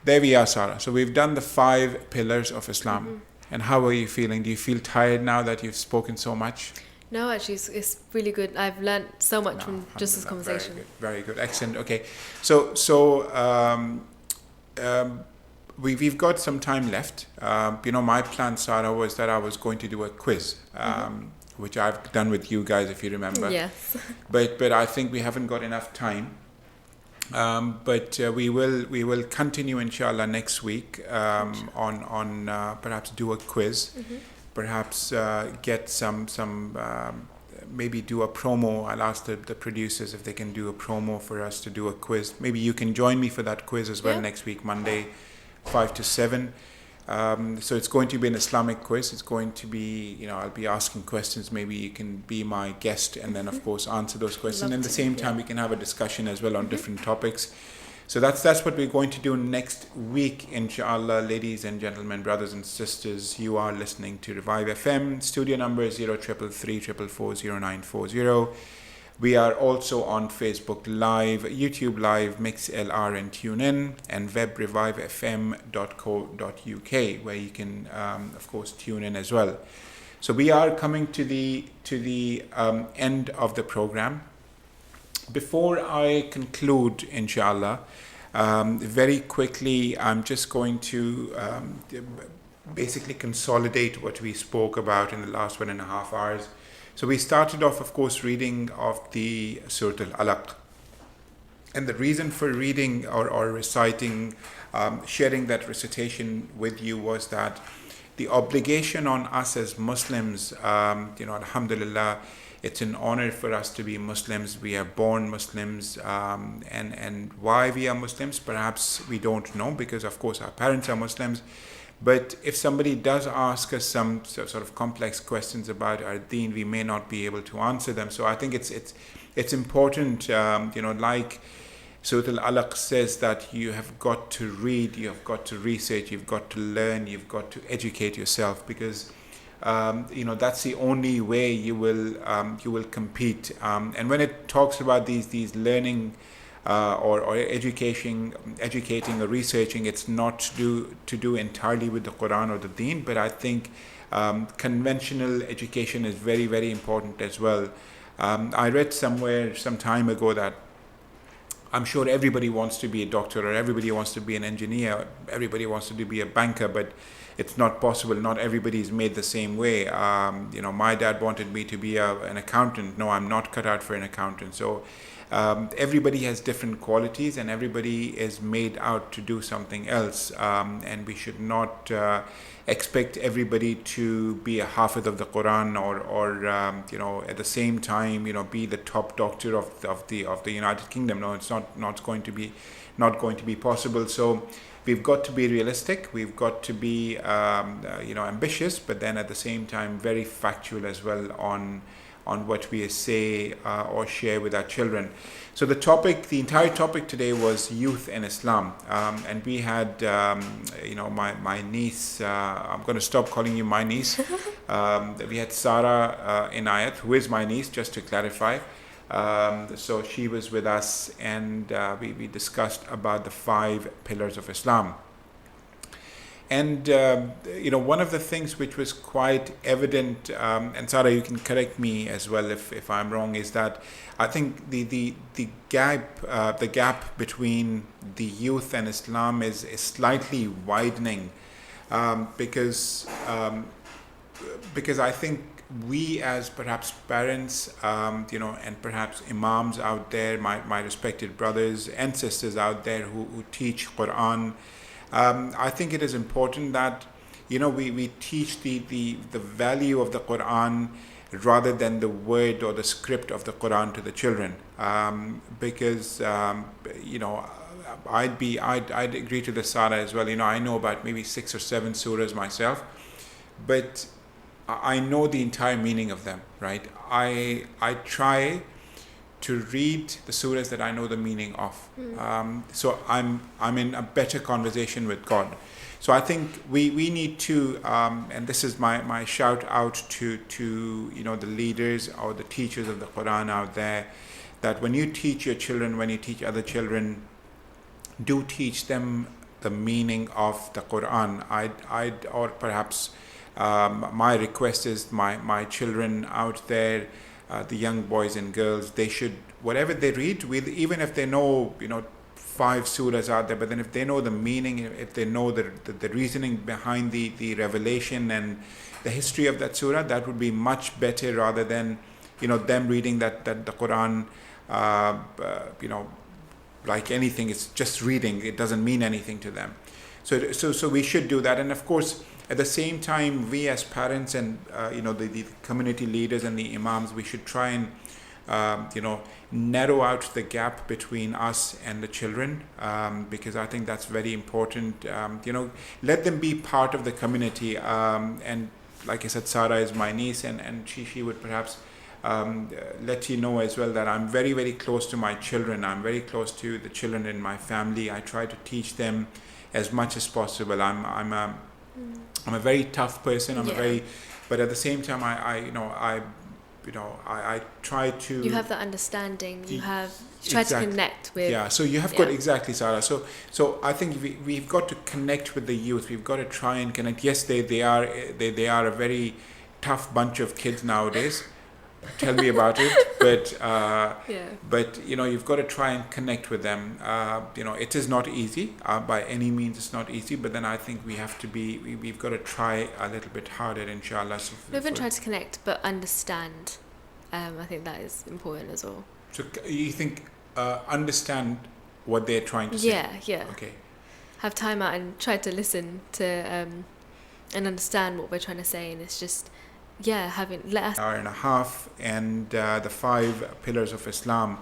there we are, Sara. So we've done the 5 pillars of Islam. And how are you feeling? Do you feel tired now that you've spoken so much? No, actually, it's really good. I've learned so much from just this conversation. Very good. Excellent. Okay. So we've got some time left. My plan, Sara, was that I was going to do a quiz, which I've done with you guys, if you remember. Yes. But I think we haven't got enough time. But we will continue, inshallah, next week on perhaps do a quiz. Perhaps get some maybe do a promo. I'll ask the producers if they can do a promo for us to do a quiz. Maybe you can join me for that quiz as well next week, Monday, 5 to 7. So it's going to be an Islamic quiz. It's going to be, I'll be asking questions. Maybe you can be my guest and then, of course, answer those questions. And at the same time, we can have a discussion as well on different topics. So that's what we're going to do next week, inshallah, ladies and gentlemen, brothers and sisters. You are listening to Revive FM. Studio number 0333440940. We are also on Facebook Live, YouTube Live, MixLR and TuneIn, and webrevivefm.co.uk, where you can, of course, tune in as well. So we are coming to the end of the program. Before I conclude, inshallah, Very quickly, I'm just going to basically consolidate what we spoke about in the last 1.5 hours. So we started off, of course, reading of the Surah Al-Alaq. And the reason for reading or reciting, sharing that recitation with you was that the obligation on us as Muslims, alhamdulillah, it's an honor for us to be Muslims. We are born Muslims, and why we are Muslims, perhaps we don't know, because of course our parents are Muslims. But if somebody does ask us some sort of complex questions about our deen, we may not be able to answer them. So I think it's important, like Surah Al-Alaq says, that you have got to read, you have got to research, you've got to learn, you've got to educate yourself, because that's the only way you will compete. And when it talks about these learning or educating or researching, it's not to do entirely with the Quran or the Deen, but I think conventional education is very, very important as well. I read somewhere some time ago that I'm sure everybody wants to be a doctor, or everybody wants to be an engineer, everybody wants to be a banker, but it's not possible. Not everybody is made the same way. My dad wanted me to be an accountant. No, I'm not cut out for an accountant. So everybody has different qualities, and everybody is made out to do something else. And we should not expect everybody to be a hafiz of the Quran, or at the same time be the top doctor of the United Kingdom. No, it's not going to be possible. So we've got to be realistic. We've got to be ambitious, but then at the same time very factual as well on what we say or share with our children. So the entire topic today was youth and Islam, and we had my niece. I'm going to stop calling you my niece. We had Sara Inaya, who is my niece, just to clarify. So she was with us, and we discussed about the 5 pillars of Islam. And one of the things which was quite evident, and Sara, you can correct me as well if I'm wrong, is that I think the gap between the youth and Islam is slightly widening, because I think we as perhaps parents, and perhaps imams out there, my respected brothers and sisters out there who teach Quran, I think it is important that we teach the value of the Quran rather than the word or the script of the Quran to the children, because I'd agree to the Sara as well. I know about maybe 6 or 7 surahs myself, but I know the entire meaning of them, right? I try to read the surahs that I know the meaning of. So I'm in a better conversation with God. So I think we need to, and this is my shout out to the leaders or the teachers of the Quran out there, that when you teach your children, when you teach other children, do teach them the meaning of the Quran. Or perhaps my request is my children out there, the young boys and girls, they should, whatever they read, even if they know 5 surahs out there, but then if they know the meaning, if they know the reasoning behind the revelation and the history of that surah, that would be much better, rather than them reading that the Quran like anything, it's just reading, it doesn't mean anything to them. So we should do that. And of course, at the same time, we as parents and the community leaders and the imams, we should try and narrow out the gap between us and the children, because I think that's very important. Let them be part of the community, and like I said, Sara is my niece, and she would perhaps let you know as well that I'm very, very close to my children. I'm very close to the children in my family. I try to teach them as much as possible. I'm a very tough person. But at the same time, I try to. You have the understanding. You try to connect with. Yeah. So you have got exactly, Sara. So I think we've got to connect with the youth. We've got to try and connect. Yes, they are a very tough bunch of kids nowadays. tell me about it. But Yeah. but you've got to try and connect with them. It is not easy. By any means, it's not easy. But then I think we've got to try a little bit harder, inshallah. So Not even try to connect, but understand. I think that is important as well. So you think understand what they're trying to say? Yeah. Okay. Have time out and try to listen to and understand what we're trying to say, and it's just let us. Hour and a half, and the 5 pillars of Islam.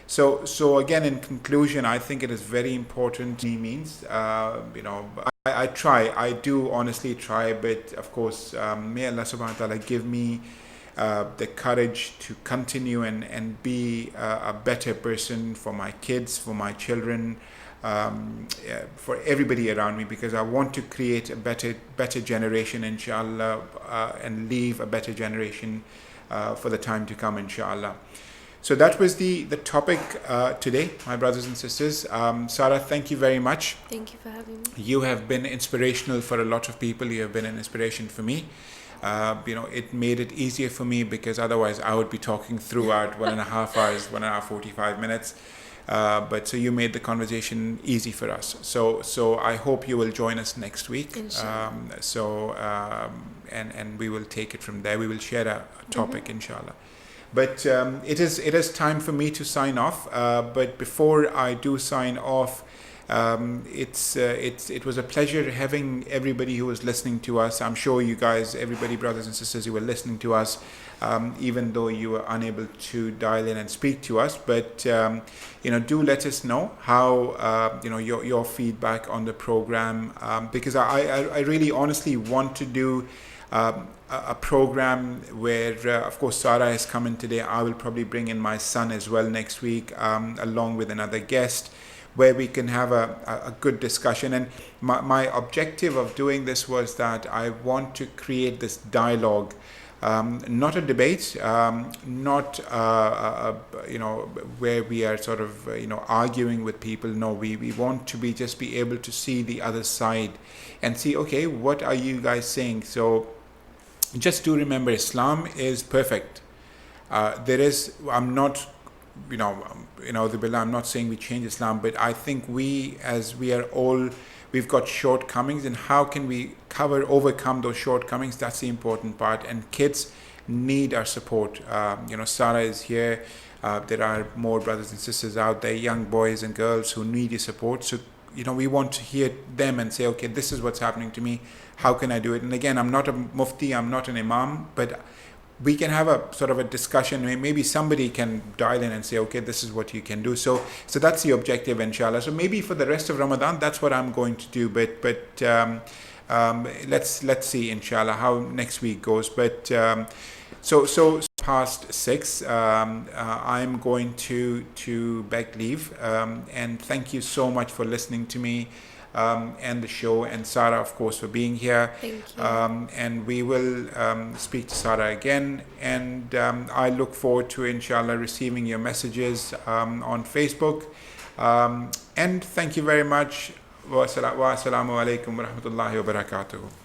So again, in conclusion, I think it is very important. He means, I do honestly try, but of course, may Allah subhanahu wa ta'ala give me the courage to continue and be a better person for my kids, for my children, for everybody around me, because I want to create a better generation, inshallah, and leave a better generation for the time to come, inshallah. So that was the topic today, my brothers and sisters. Sara, thank you very much. Thank you for having me. You have been inspirational for a lot of people. You have been an inspiration for me. It made it easier for me, because otherwise I would be talking throughout 1.5 hours, 1 hour 45 minutes. But so you made the conversation easy for us. So I hope you will join us next week. And we will take it from there. We will share a topic, inshallah. But it is time for me to sign off. But before I do sign off, it was a pleasure having everybody who was listening to us. I'm sure you guys, everybody, brothers and sisters, you were listening to us, even though you were unable to dial in and speak to us. But do let us know how your feedback on the program, because I really honestly want to do a program where, of course, Sara has come in today. I will probably bring in my son as well next week, along with another guest, where we can have a good discussion. And my objective of doing this was that I want to create this dialogue, not a debate, not where we are sort of arguing with people. No, we want to just be able to see the other side and see, okay, what are you guys saying? So just do remember, Islam is perfect. I'm not I'm not saying we change Islam, but I think we've got shortcomings, and how can we overcome those shortcomings? That's the important part. And kids need our support. Sara is here. There are more brothers and sisters out there, young boys and girls who need your support. So we want to hear them and say, okay, this is what's happening to me. How can I do it? And again, I'm not a mufti, I'm not an imam, but we can have a sort of a discussion. Maybe somebody can dial in and say, okay, this is what you can do. So that's the objective, inshallah. So maybe for the rest of Ramadan, that's what I'm going to do. But let's see, inshallah, how next week goes. But so past 6, I'm going to beg leave. And thank you so much for listening to me. And the show, and Sara, of course, for being here. Thank you. And we will speak to Sara again, and I look forward to, inshallah, receiving your messages on Facebook. And thank you very much. Wa assalamu alaikum wa rahmatullahi wa barakatuh.